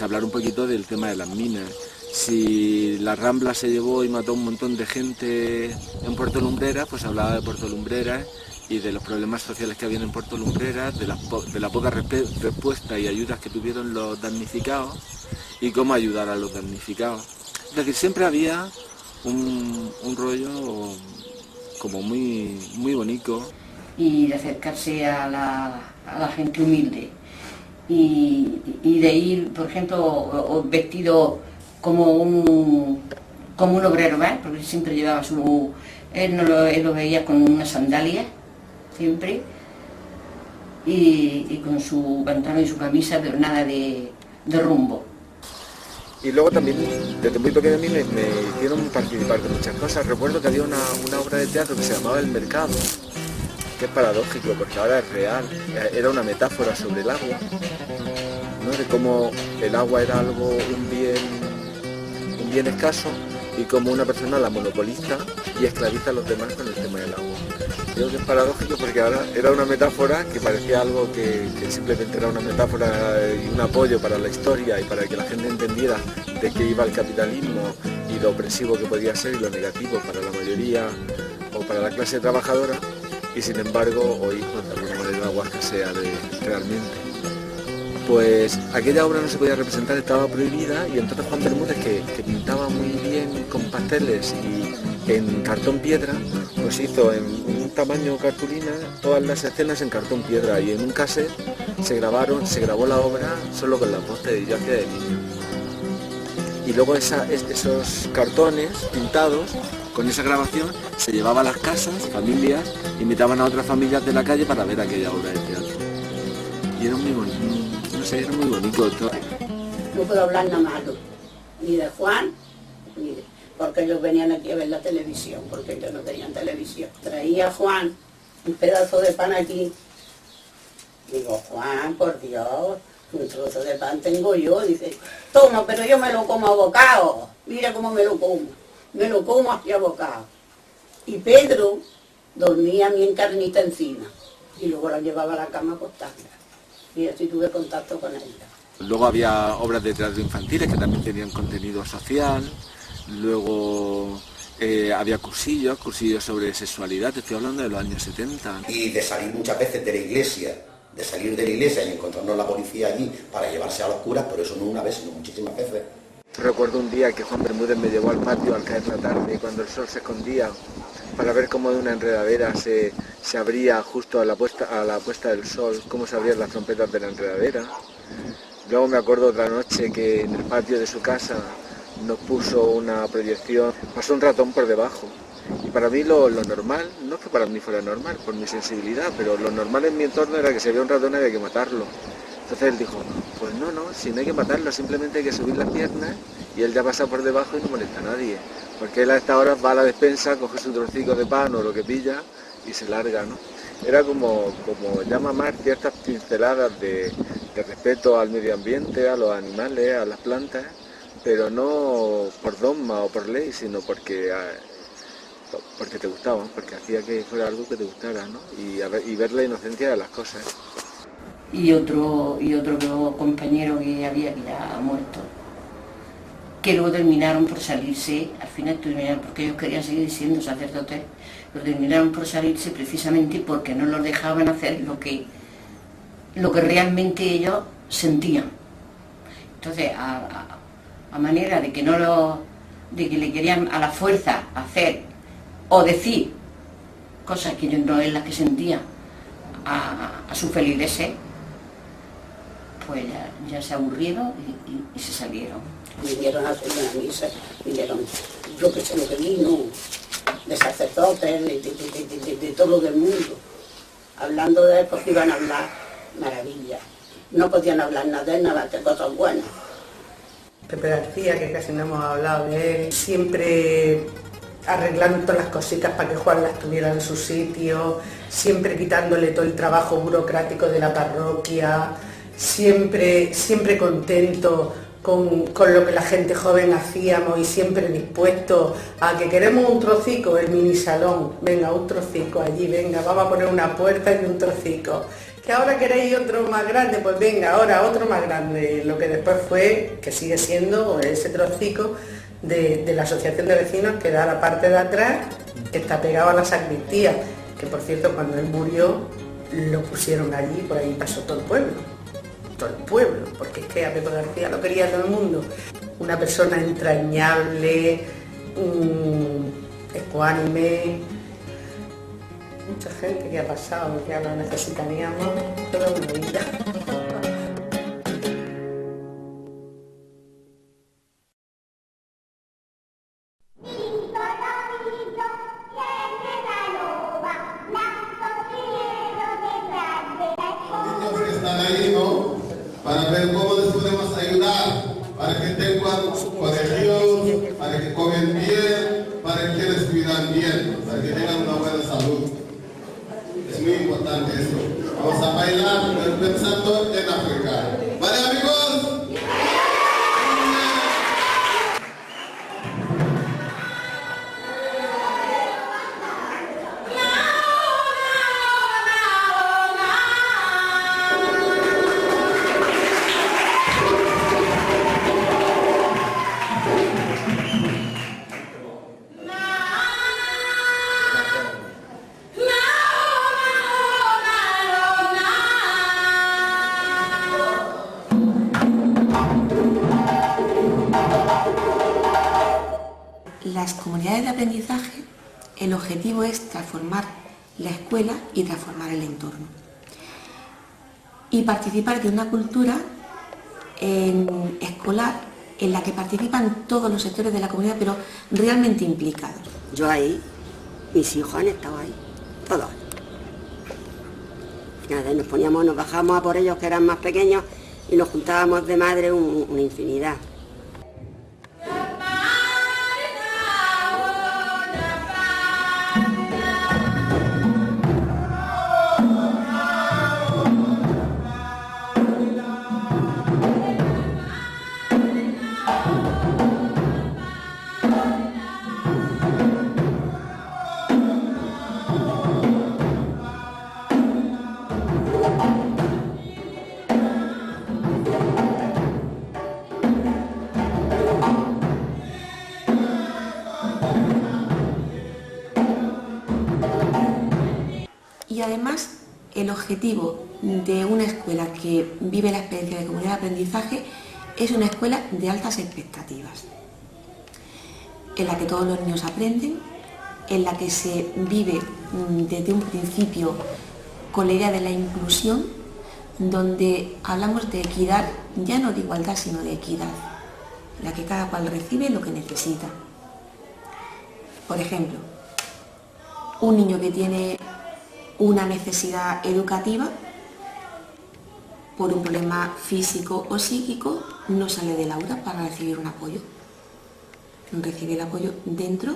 hablar un poquito del tema de las minas. Si la Rambla se llevó y mató un montón de gente en Puerto Lumbreras, pues hablaba de Puerto Lumbreras y de los problemas sociales que habían en Puerto Lumbreras, de la poca respuesta y ayudas que tuvieron los damnificados y cómo ayudar a los damnificados. Es decir, siempre había un rollo como muy bonito. Y de acercarse a la gente humilde y de ir, por ejemplo, vestido como un obrero, ¿ves? Porque siempre llevaba él lo veía con una sandalia, siempre, y con su pantalón y su camisa, pero nada de rumbo. Y luego también, desde muy pequeño a mí me hicieron participar de muchas cosas. Recuerdo que había una obra de teatro que se llamaba El Mercado, que es paradójico porque ahora es real. Era una metáfora sobre el agua, ¿no? De cómo el agua era un bien escaso y cómo una persona la monopoliza y esclaviza a los demás con el tema del agua. Creo que es paradójico porque ahora era una metáfora que parecía algo que simplemente era una metáfora y un apoyo para la historia y para que la gente entendiera de qué iba el capitalismo y lo opresivo que podía ser y lo negativo para la mayoría o para la clase trabajadora, y sin embargo hoy pues, de alguna manera el agua escasea realmente. Pues aquella obra no se podía representar, estaba prohibida, y entonces Juan Bermúdez, que pintaba muy bien con pasteles y en cartón piedra, pues hizo en un tamaño cartulina todas las escenas en cartón piedra, y en un cassette se grabó la obra solo con las voces de Yo hacía de niño. Y luego esos cartones pintados, con esa grabación, se llevaba a las casas, familias, invitaban a otras familias de la calle para ver aquella obra de teatro. Y era muy bonito. No sé, era muy bonito todo. No puedo hablar nada malo, ni de Juan, porque ellos venían aquí a ver la televisión, porque ellos no tenían televisión. Traía Juan un pedazo de pan aquí. Digo, Juan, por Dios, un trozo de pan tengo yo. Dice, toma, pero yo me lo como a bocado. Mira cómo me lo como así a bocado. Y Pedro dormía a mí en carnita encima, y luego la llevaba a la cama a acostarla. Y así tuve contacto con ella. Luego había obras de teatro infantiles que también tenían contenido social. Luego había cursillos sobre sexualidad, te estoy hablando de los años 70. Y de salir muchas veces de la iglesia, y encontrarnos la policía allí para llevarse a los curas, por eso no una vez, sino muchísimas veces. Recuerdo un día que Juan Bermúdez me llevó al patio al caer la tarde, cuando el sol se escondía, para ver cómo de una enredadera se abría justo a la puesta del sol, cómo se abrían las trompetas de la enredadera. Luego me acuerdo otra noche que en el patio de su casa nos puso una proyección, pasó un ratón por debajo. Y para mí lo normal, no es que para mí fuera normal, por mi sensibilidad, pero lo normal en mi entorno era que si había un ratón había que matarlo. Entonces él dijo, pues no, si no hay que matarlo, simplemente hay que subir las piernas y él ya pasa por debajo y no molesta a nadie. Porque él a esta hora va a la despensa, coge su trocico de pan o lo que pilla y se larga, ¿no? Era como ya mamar ciertas pinceladas de respeto al medio ambiente, a los animales, a las plantas, pero no por dogma o por ley, sino porque te gustaban, porque hacía que fuera algo que te gustara, ¿no? Y ver la inocencia de las cosas. Y otro compañero que había que ya ha muerto, que luego terminaron por salirse, al final terminaron, porque ellos querían seguir siendo sacerdotes, pero terminaron por salirse precisamente porque no los dejaban hacer lo que realmente ellos sentían. Entonces, a manera de que de que le querían a la fuerza hacer o decir cosas que ellos no es las que sentían a su feligreses, pues ya se aburrieron y se salieron. Vinieron a hacer una misa, vinieron, yo que sé lo que vino, de sacerdotes, de todo el mundo, hablando de él, porque iban a hablar maravillas. No podían hablar nada que cosas buenas. Pepe García, que casi no hemos hablado de él, siempre arreglando todas las cositas para que Juan las tuviera en su sitio, siempre quitándole todo el trabajo burocrático de la parroquia, siempre contento con lo que la gente joven hacíamos y siempre dispuesto a que queremos un trocico, el mini salón, venga, un trocico allí, venga, vamos a poner una puerta y un trocico. Que ahora queréis otro más grande, pues venga, ahora otro más grande. Lo que después fue, que sigue siendo ese trocico de la asociación de vecinos que da la parte de atrás, que está pegado a la sacristía. que por cierto cuando él murió lo pusieron allí, por ahí pasó todo el pueblo, porque es que a Pepe García lo quería todo el mundo. Una persona entrañable, ecuánime, mucha gente que ha pasado, que ahora necesitaríamos toda una vida. Para ver cómo les podemos ayudar, para que tengan colegios, para que comen bien, para que les cuidan bien, para que tengan una buena salud. Es muy importante esto. Vamos a bailar pensando en África. ¿Vale, amigos? Las comunidades de aprendizaje, el objetivo es transformar la escuela y transformar el entorno. Y participar de una cultura escolar en la que participan todos los sectores de la comunidad, pero realmente implicados. Yo ahí, mis hijos han estado ahí, todos. Nada, nos bajábamos a por ellos que eran más pequeños y nos juntábamos de madre una infinidad. Y además, el objetivo de una escuela que vive la experiencia de comunidad de aprendizaje es una escuela de altas expectativas, en la que todos los niños aprenden, en la que se vive desde un principio con la idea de la inclusión, donde hablamos de equidad, ya no de igualdad, sino de equidad, en la que cada cual recibe lo que necesita. Por ejemplo, un niño que tiene una necesidad educativa por un problema físico o psíquico no sale del aula para recibir un apoyo. Recibe el apoyo dentro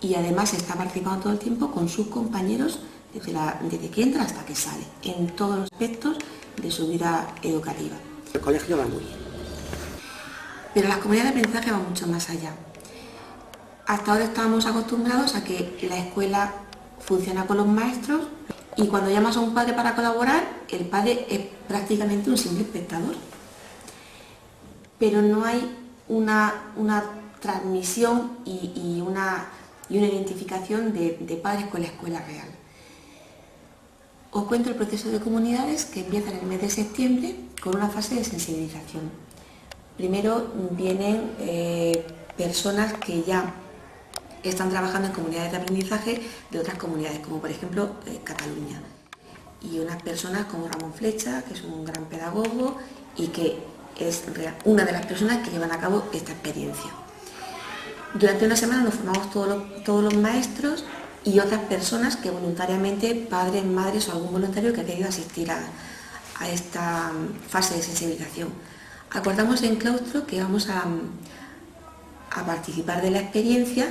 y además está participando todo el tiempo con sus compañeros desde que entra hasta que sale, en todos los aspectos de su vida educativa. El colegio va muy bien. Pero las comunidades de aprendizaje van mucho más allá. Hasta ahora estábamos acostumbrados a que la escuela funciona con los maestros y cuando llamas a un padre para colaborar, el padre es prácticamente un simple espectador. Pero no hay una transmisión y una identificación de padres con la escuela real. Os cuento el proceso de comunidades que empieza en el mes de septiembre con una fase de sensibilización. Primero vienen personas que ya están trabajando en comunidades de aprendizaje de otras comunidades, como por ejemplo Cataluña. Y unas personas como Ramón Flecha, que es un gran pedagogo y que es una de las personas que llevan a cabo esta experiencia. Durante una semana nos formamos todos los maestros y otras personas que voluntariamente, padres, madres o algún voluntario que ha querido asistir a esta fase de sensibilización. Acordamos en claustro que vamos a participar de la experiencia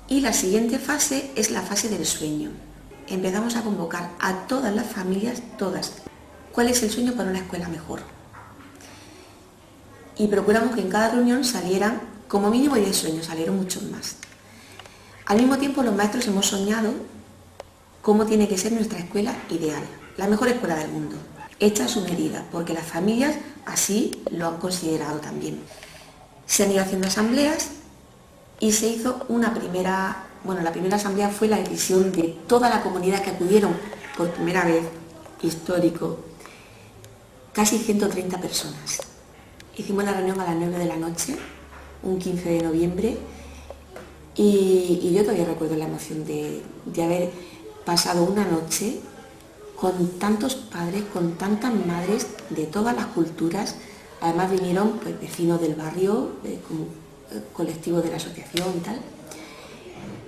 y la siguiente fase es la fase del sueño. Empezamos a convocar a todas las familias, todas, cuál es el sueño para una escuela mejor. Y procuramos que en cada reunión salieran como mínimo 10 sueños, salieron muchos más. Al mismo tiempo los maestros hemos soñado cómo tiene que ser nuestra escuela ideal, la mejor escuela del mundo, hecha a su medida, porque las familias así lo han considerado también. Se han ido haciendo asambleas y se hizo una primera Bueno, la primera asamblea fue la decisión de toda la comunidad que acudieron por primera vez, histórico, casi 130 personas. Hicimos la reunión a las 9 de la noche, un 15 de noviembre, y yo todavía recuerdo la emoción de haber pasado una noche con tantos padres, con tantas madres de todas las culturas. Además vinieron pues, vecinos del barrio, colectivos de la asociación y tal.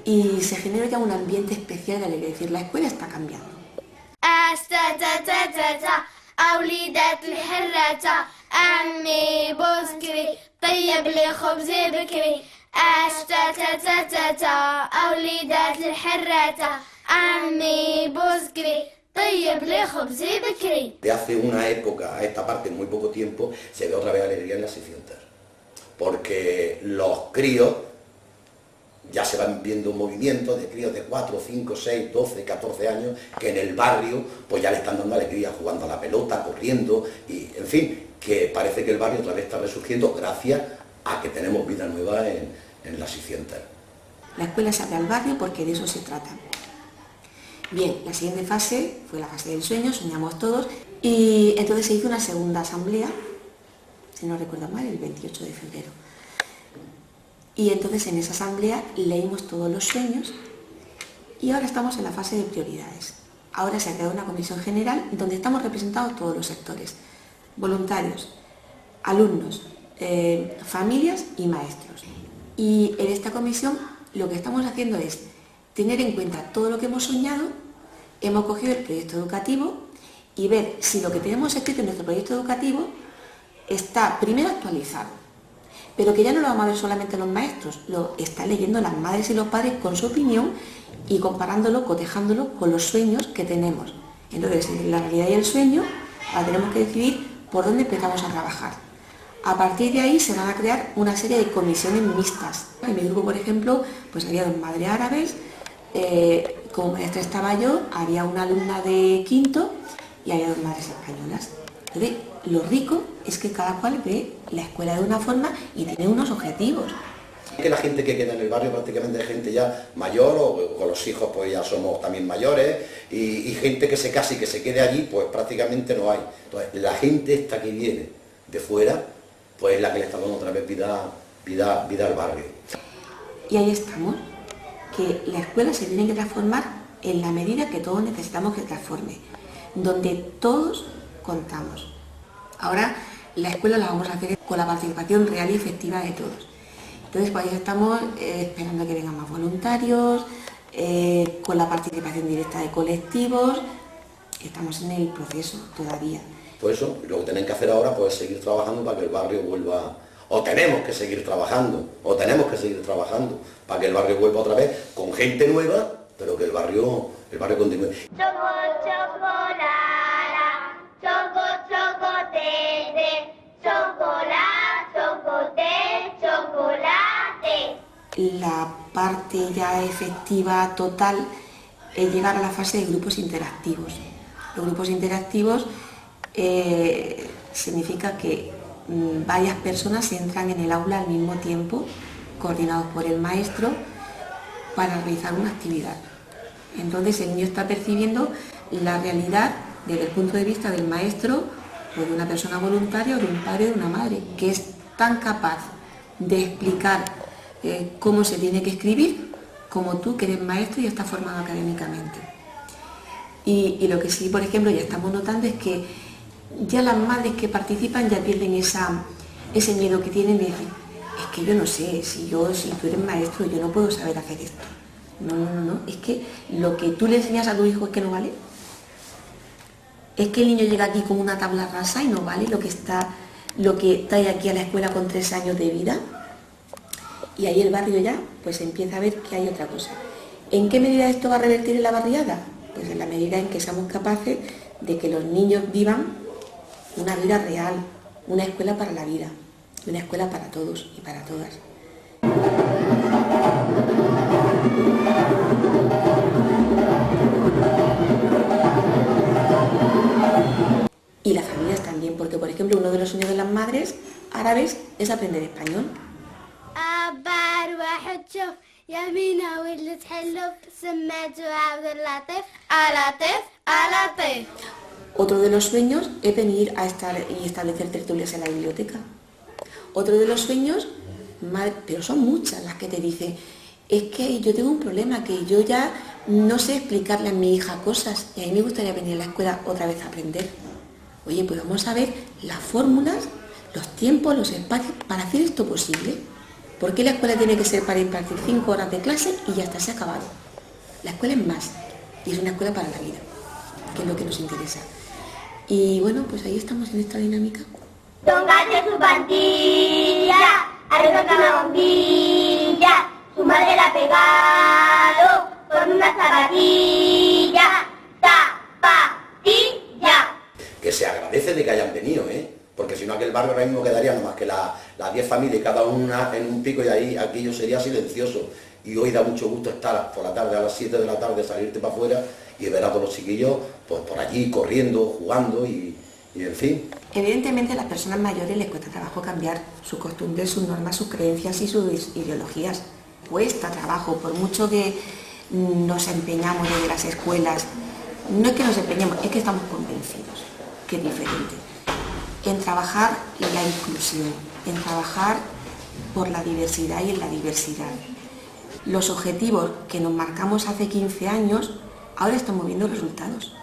Y se generó ya un ambiente especial de alegría, es decir, la escuela está cambiando. De hace una época a esta parte, en muy poco tiempo, se ve otra vez alegría en las 600. Porque los críos ya se van viendo un movimiento de críos de 4, 5, 6, 12, 14 años que en el barrio pues ya le están dando alegría, jugando a la pelota, corriendo y en fin, que parece que el barrio otra vez está resurgiendo gracias a que tenemos vida nueva en las 600. La escuela se abre al barrio porque de eso se trata. Bien, la siguiente fase fue la fase del sueño, soñamos todos y entonces se hizo una segunda asamblea, si no recuerdo mal, el 28 de febrero. Y entonces en esa asamblea leímos todos los sueños y ahora estamos en la fase de prioridades. Ahora se ha creado una comisión general donde estamos representados todos los sectores, voluntarios, alumnos, familias y maestros. Y en esta comisión lo que estamos haciendo es tener en cuenta todo lo que hemos soñado, hemos cogido el proyecto educativo y ver si lo que tenemos escrito en nuestro proyecto educativo está primero actualizado, pero que ya no lo vamos a ver solamente los maestros, lo están leyendo las madres y los padres con su opinión y comparándolo, cotejándolo con los sueños que tenemos. Entonces, la realidad y el sueño, ahora tenemos que decidir por dónde empezamos a trabajar. A partir de ahí se van a crear una serie de comisiones mixtas. En mi grupo, por ejemplo, pues había 2 madres árabes, como maestra estaba yo, había una alumna de quinto y había 2 madres españolas. Entonces, lo rico es que cada cual ve la escuela de una forma y tiene unos objetivos. Que la gente que queda en el barrio prácticamente es gente ya mayor, o con los hijos pues ya somos también mayores, y gente que se case y que se quede allí, pues prácticamente no hay. Entonces, la gente esta que viene de fuera, pues es la que le está dando otra vez vida al barrio. Y ahí estamos, que la escuela se tiene que transformar en la medida que todos necesitamos que se transforme, donde todos contamos. Ahora la escuela la vamos a hacer con la participación real y efectiva de todos. Entonces pues ahí estamos esperando que vengan más voluntarios, con la participación directa de colectivos, estamos en el proceso todavía. Por eso lo que tienen que hacer ahora pues es seguir trabajando para que el barrio vuelva, o tenemos que seguir trabajando para que el barrio vuelva otra vez con gente nueva, pero que el barrio continúe. La parte ya efectiva, total, es llegar a la fase de grupos interactivos. Los grupos interactivos significa que varias personas entran en el aula al mismo tiempo, coordinados por el maestro, para realizar una actividad. Entonces el niño está percibiendo la realidad desde el punto de vista del maestro o de una persona voluntaria o de un padre o de una madre, que es tan capaz de explicar cómo se tiene que escribir como tú, que eres maestro y estás formado académicamente. Y lo que sí, por ejemplo, ya estamos notando es que ya las madres que participan ya pierden ese miedo que tienen de decir, es que yo no sé, si tú eres maestro, yo no puedo saber hacer esto. No, es que lo que tú le enseñas a tu hijo es que no vale. Es que el niño llega aquí con una tabla rasa y no vale lo que trae aquí a la escuela con 3 años de vida. Y ahí el barrio ya pues empieza a ver que hay otra cosa. ¿En qué medida esto va a revertir en la barriada? Pues en la medida en que seamos capaces de que los niños vivan una vida real, una escuela para la vida, una escuela para todos y para todas. Y las familias también, porque por ejemplo uno de los sueños de las madres árabes es aprender español. يمينة واللي تحله سميته عبد اللطيف اللطيف اللطيف. Otro de los sueños es venir a estar y establecer tertulias en la biblioteca. Otro de los sueños, pero son muchas las que te dicen, es que yo tengo un problema, que yo ya no sé explicarle a mi hija cosas y a mí me gustaría venir a la escuela otra vez a aprender. Oye, pues vamos a ver las fórmulas, los tiempos, los espacios para hacer esto posible. ¿Por qué la escuela tiene que ser para impartir 5 horas de clase y ya está, se ha acabado? La escuela es más, y es una escuela para la vida, que es lo que nos interesa. Y bueno, pues ahí estamos en esta dinámica. Don Gato su pantilla, arriba una bombilla, su madre la ha pegado con una zapatilla, zapatilla. Que se agradece de que hayan venido, porque si no aquel barrio ahora mismo quedaría nomás que las 10 familias, cada una en un pico, y ahí aquello sería silencioso. Y hoy da mucho gusto estar por la tarde, a las 7 de la tarde, salirte para afuera y ver a todos los chiquillos pues por allí corriendo, jugando y en fin. Evidentemente a las personas mayores les cuesta trabajo cambiar sus costumbres, sus normas, sus creencias y sus ideologías. Cuesta trabajo, por mucho que nos empeñamos desde las escuelas. No es que nos empeñemos, es que estamos convencidos que es diferente. En trabajar la inclusión, en trabajar por la diversidad y en la diversidad. Los objetivos que nos marcamos hace 15 años, ahora estamos viendo resultados.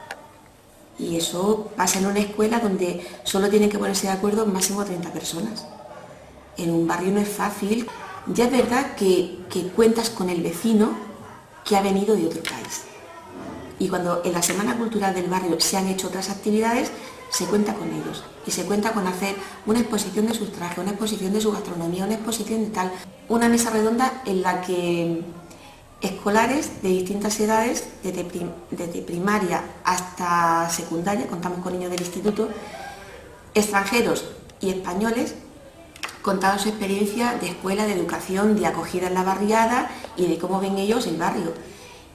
Y eso pasa en una escuela donde solo tienen que ponerse de acuerdo máximo 30 personas. En un barrio no es fácil. Ya es verdad que cuentas con el vecino que ha venido de otro país. Y cuando en la Semana Cultural del barrio se han hecho otras actividades, se cuenta con ellos. Y se cuenta con hacer una exposición de sus trajes, una exposición de su gastronomía, una exposición de tal. Una mesa redonda en la que escolares de distintas edades, desde primaria hasta secundaria, contamos con niños del instituto, extranjeros y españoles, contaban su experiencia de escuela, de educación, de acogida en la barriada y de cómo ven ellos el barrio.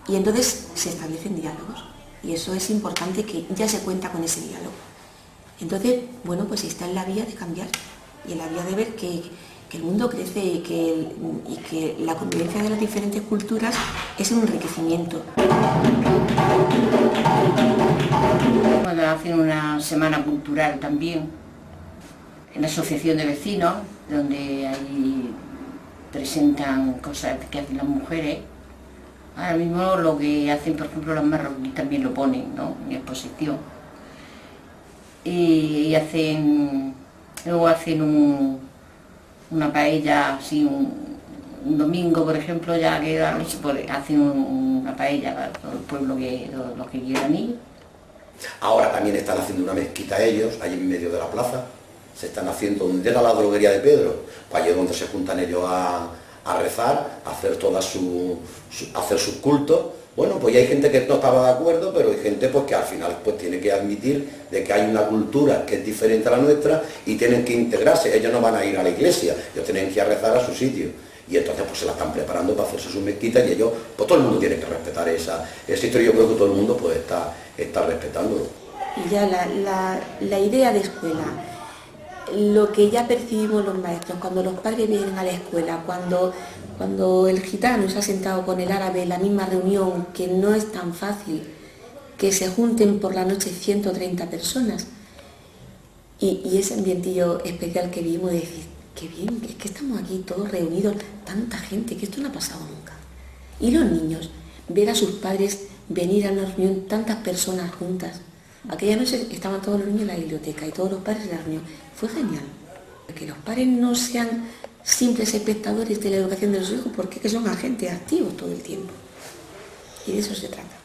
Y entonces se establecen diálogos. Y eso es importante, que ya se cuenta con ese diálogo. Entonces, bueno, pues está en la vía de cambiar y en la vía de ver que el mundo crece y que la convivencia de las diferentes culturas es un enriquecimiento. Cuando hacen una semana cultural también, en la asociación de vecinos, donde ahí presentan cosas que hacen las mujeres. Ahora mismo lo que hacen, por ejemplo, las marroquíes también lo ponen, ¿no?, en exposición. Y luego hacen una paella, así un domingo, por ejemplo, ya que la noche, pues, hacen una paella para todo el pueblo, todos los que quieran ir. Ahora también están haciendo una mezquita ellos, allí en medio de la plaza. Se están haciendo, donde era la droguería de Pedro, pues allí es donde se juntan ellos a rezar, a hacer hacer sus cultos. Bueno, pues ya hay gente que no estaba de acuerdo, pero hay gente pues que al final pues tiene que admitir de que hay una cultura que es diferente a la nuestra y tienen que integrarse. Ellos no van a ir a la iglesia, ellos tienen que ir a rezar a su sitio. Y entonces pues se la están preparando para hacerse sus mezquitas y ellos, pues todo el mundo tiene que respetar esa historia. Yo creo que todo el mundo pues está respetándolo. Y ya la idea de escuela, lo que ya percibimos los maestros, cuando los padres vienen a la escuela, cuando el gitano se ha sentado con el árabe en la misma reunión, que no es tan fácil que se junten por la noche 130 personas, y ese ambientillo especial que vivimos, de decir, qué bien, es que estamos aquí todos reunidos, tanta gente, que esto no ha pasado nunca. Y los niños, ver a sus padres venir a una reunión, tantas personas juntas. Aquella noche estaban todos los niños en la biblioteca y todos los padres en la reunión. Fue genial. Que los padres no sean simples espectadores de la educación de los hijos, porque es que son agentes activos todo el tiempo. Y de eso se trata.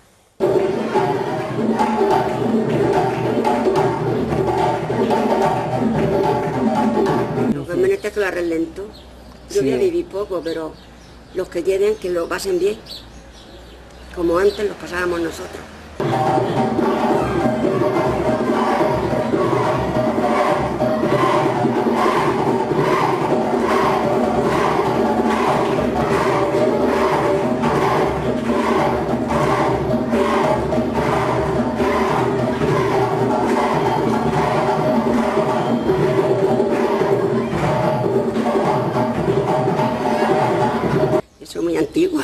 Lo que menos es que lo arreglen todo. Yo voy a vivir poco, pero los que lleguen, que lo pasen bien, como antes los pasábamos nosotros. soy muy antigua.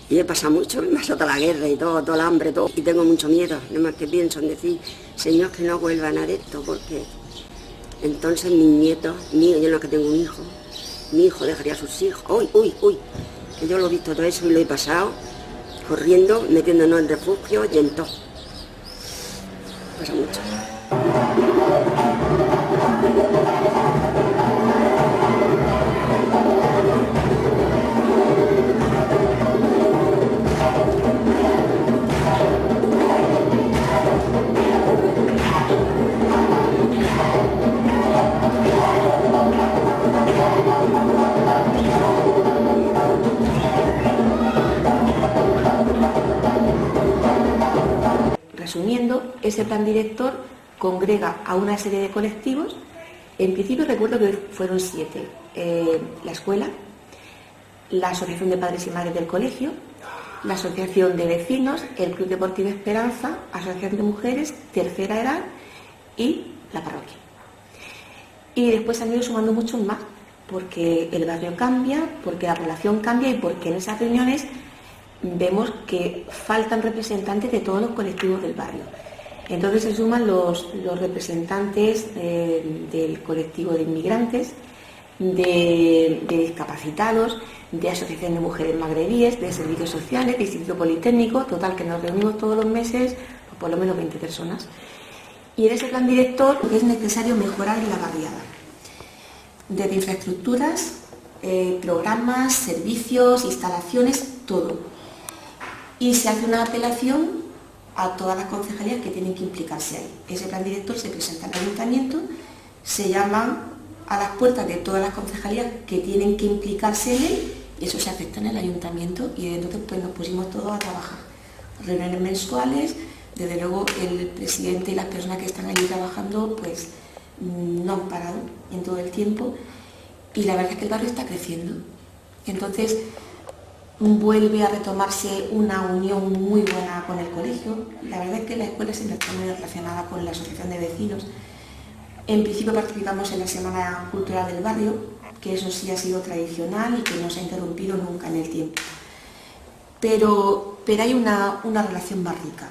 Y he pasado mucho, me ha pasado toda la guerra y todo el hambre, todo. Y tengo mucho miedo, nada más que pienso en decir, Señor, que no vuelvan a esto, porque entonces mis nietos, yo no es que tengo un hijo, mi hijo dejaría a sus hijos. Uy, que yo lo he visto todo eso y lo he pasado, corriendo, metiéndonos en refugio y en todo. Pasa mucho. Resumiendo, ese plan director congrega a una serie de colectivos. En principio recuerdo que fueron 7. La escuela, la Asociación de Padres y Madres del Colegio, la Asociación de Vecinos, el Club Deportivo Esperanza, Asociación de Mujeres, Tercera Edad y la parroquia. Y después han ido sumando muchos más, porque el barrio cambia, porque la población cambia y porque en esas reuniones vemos que faltan representantes de todos los colectivos del barrio. Entonces se suman los representantes del colectivo de inmigrantes, de discapacitados, de Asociación de Mujeres Magrebíes, de Servicios Sociales, de Instituto Politécnico, total que nos reunimos todos los meses, por lo menos 20 personas. Y en ese plan director es necesario mejorar la barriada, desde infraestructuras, programas, servicios, instalaciones, todo. Y se hace una apelación a todas las concejalías que tienen que implicarse ahí. Ese plan director se presenta al ayuntamiento, se llaman a las puertas de todas las concejalías que tienen que implicarse en él, y eso se acepta en el ayuntamiento, y desde entonces pues nos pusimos todos a trabajar. Reuniones mensuales, desde luego el presidente y las personas que están allí trabajando pues no han parado en todo el tiempo, y la verdad es que el barrio está creciendo. Entonces vuelve a retomarse una unión muy buena con el colegio. La verdad es que la escuela siempre está muy relacionada con la asociación de vecinos. En principio participamos en la Semana Cultural del Barrio, que eso sí ha sido tradicional y que no se ha interrumpido nunca en el tiempo. Pero hay una relación más rica.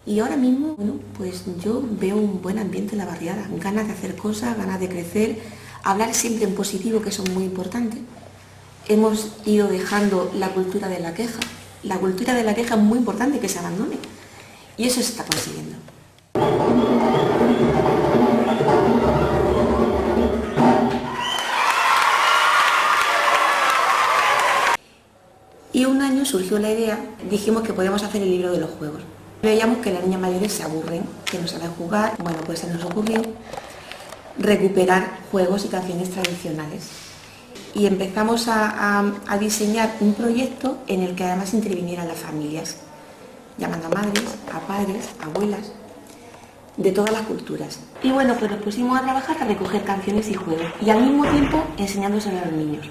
Y ahora mismo, bueno, pues yo veo un buen ambiente en la barriada, ganas de hacer cosas, ganas de crecer, hablar siempre en positivo, que eso es muy importante. Hemos ido dejando la cultura de la queja. La cultura de la queja es muy importante que se abandone. Y eso se está consiguiendo. Y un año surgió la idea, dijimos que podíamos hacer el libro de los juegos. Veíamos que las niñas mayores se aburren, que no saben jugar. Bueno, pues se nos ocurrió recuperar juegos y canciones tradicionales. Y empezamos a diseñar un proyecto en el que además intervinieran las familias, llamando a madres, a padres, a abuelas, de todas las culturas. Y bueno, pues nos pusimos a trabajar a recoger canciones y juegos, y al mismo tiempo enseñándoselo a los niños.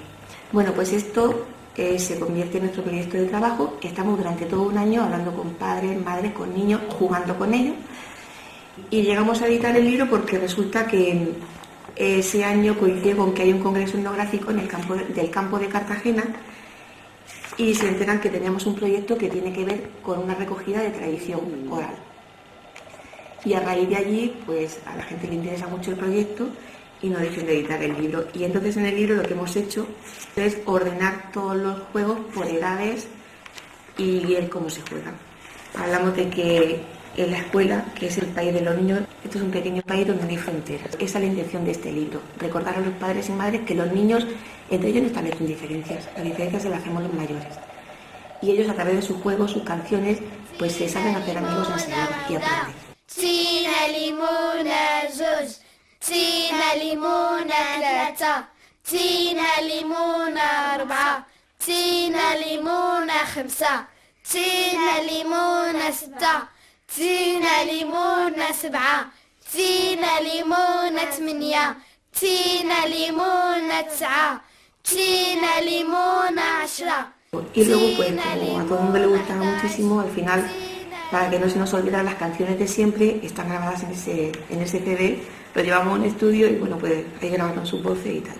Bueno, pues esto se convierte en nuestro proyecto de trabajo. Estamos durante todo un año hablando con padres, madres, con niños, jugando con ellos, y llegamos a editar el libro porque resulta que ese año coincide con que hay un congreso etnográfico en del campo de Cartagena, y se enteran que teníamos un proyecto que tiene que ver con una recogida de tradición oral. Y a raíz de allí, pues a la gente le interesa mucho el proyecto y nos dejan de editar el libro. Y entonces en el libro lo que hemos hecho es ordenar todos los juegos por edades y el cómo se juegan. Hablamos de que en la escuela, que es el país de los niños, esto es un pequeño país donde no hay fronteras. Esa es la intención de este libro, recordar a los padres y madres que los niños, entre ellos no establecen diferencias, las diferencias se las hacemos los mayores. Y ellos a través de sus juegos, sus canciones, pues se saben hacer amigos enseguida y aprenden. تينا ليمونة جوج تينا ليمونة ثلاثة تينا ليمونة أربعة تينا ليمونة خمسة تينا ليمونة ستة تينا ليمونة سبعة تينا ليمونة ثمانية تسعين ليمونة 9 تسعين ليمونة 10. Y luego, pues, como a todo el mundo le gustaba muchísimo, al final, para que no se nos olvidaran las canciones de siempre, están grabadas en ese CD, lo llevamos a un estudio y bueno, pues ahí grabaron sus voces y tal.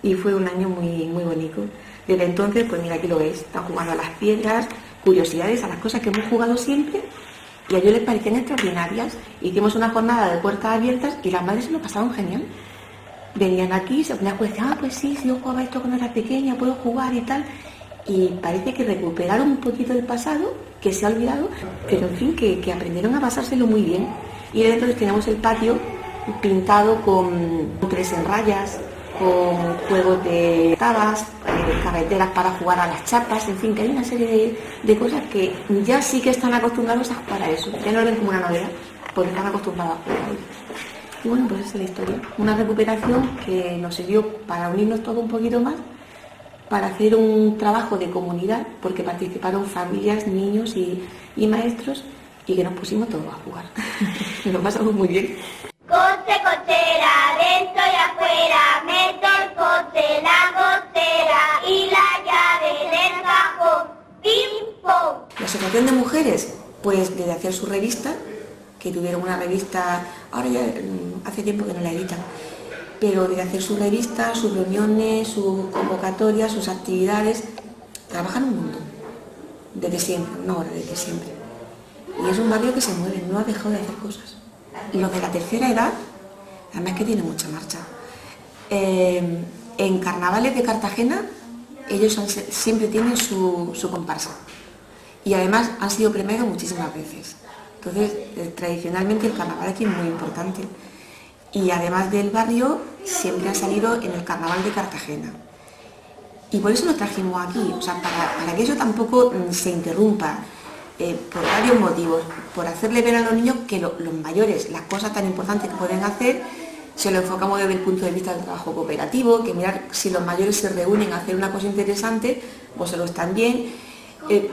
Y fue un año muy, muy bonito. Desde entonces, pues mira, aquí lo veis, están jugando a las piedras, curiosidades, a las cosas que hemos jugado siempre, y a ellos les parecían extraordinarias. Hicimos una jornada de puertas abiertas y las madres se lo pasaban genial. Venían aquí, se ponían a jugar, pues sí, si yo jugaba esto cuando era pequeña, puedo jugar y tal. Y parece que recuperaron un poquito del pasado, que se ha olvidado, pero en fin, que aprendieron a pasárselo muy bien. Y entonces teníamos el patio pintado con 3 en rayas, con juegos de tabas, carreteras para jugar a las chapas, en fin, que hay una serie de cosas que ya sí que están acostumbrados a jugar a eso. Ya no lo ven como una novedad, porque están acostumbrados a jugar a ello. Y bueno, pues esa es la historia. Una recuperación que nos sirvió para unirnos todo un poquito más, para hacer un trabajo de comunidad, porque participaron familias, niños y maestros, y que nos pusimos todos a jugar. Lo pasamos muy bien. Coche, cochera, dentro y afuera, meto el coche, la cochera y la llave del cajón. ¡Pim, pum! La Asociación de Mujeres, pues desde hacer su revista, que tuvieron una revista, ahora ya hace tiempo que no la editan, pero de hacer su revista, sus reuniones, sus convocatorias, sus actividades, trabajan un mundo, desde siempre, una hora, desde siempre. Y es un barrio que se mueve, no ha dejado de hacer cosas. Los de la tercera edad, además que tiene mucha marcha. En carnavales de Cartagena, ellos siempre tienen su comparsa. Y además han sido premiados muchísimas veces. Entonces, tradicionalmente el carnaval aquí es muy importante. Y además del barrio, siempre ha salido en el carnaval de Cartagena. Y por eso lo trajimos aquí, o sea, para que eso tampoco se interrumpa, por varios motivos. Por hacerle ver a los niños que los mayores, las cosas tan importantes que pueden hacer, se lo enfocamos desde el punto de vista del trabajo cooperativo, que mirar si los mayores se reúnen a hacer una cosa interesante, pues se lo están bien,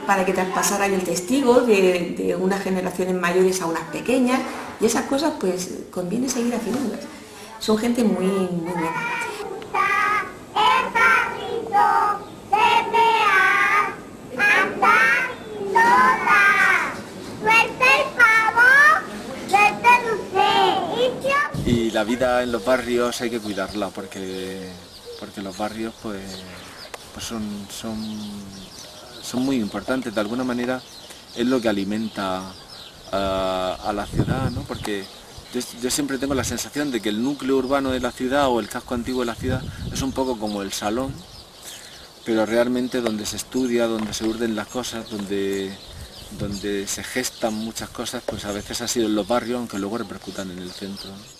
para que traspasaran el testigo de unas generaciones mayores a unas pequeñas, y esas cosas pues conviene seguir haciéndolas. Son gente muy, muy buena. Y la vida en los barrios hay que cuidarla porque los barrios pues son muy importantes. De alguna manera es lo que alimenta a la ciudad, ¿no? Porque yo siempre tengo la sensación de que el núcleo urbano de la ciudad o el casco antiguo de la ciudad es un poco como el salón, pero realmente donde se estudia, donde se urden las cosas, donde se gestan muchas cosas, pues a veces ha sido en los barrios, aunque luego repercutan en el centro, ¿no?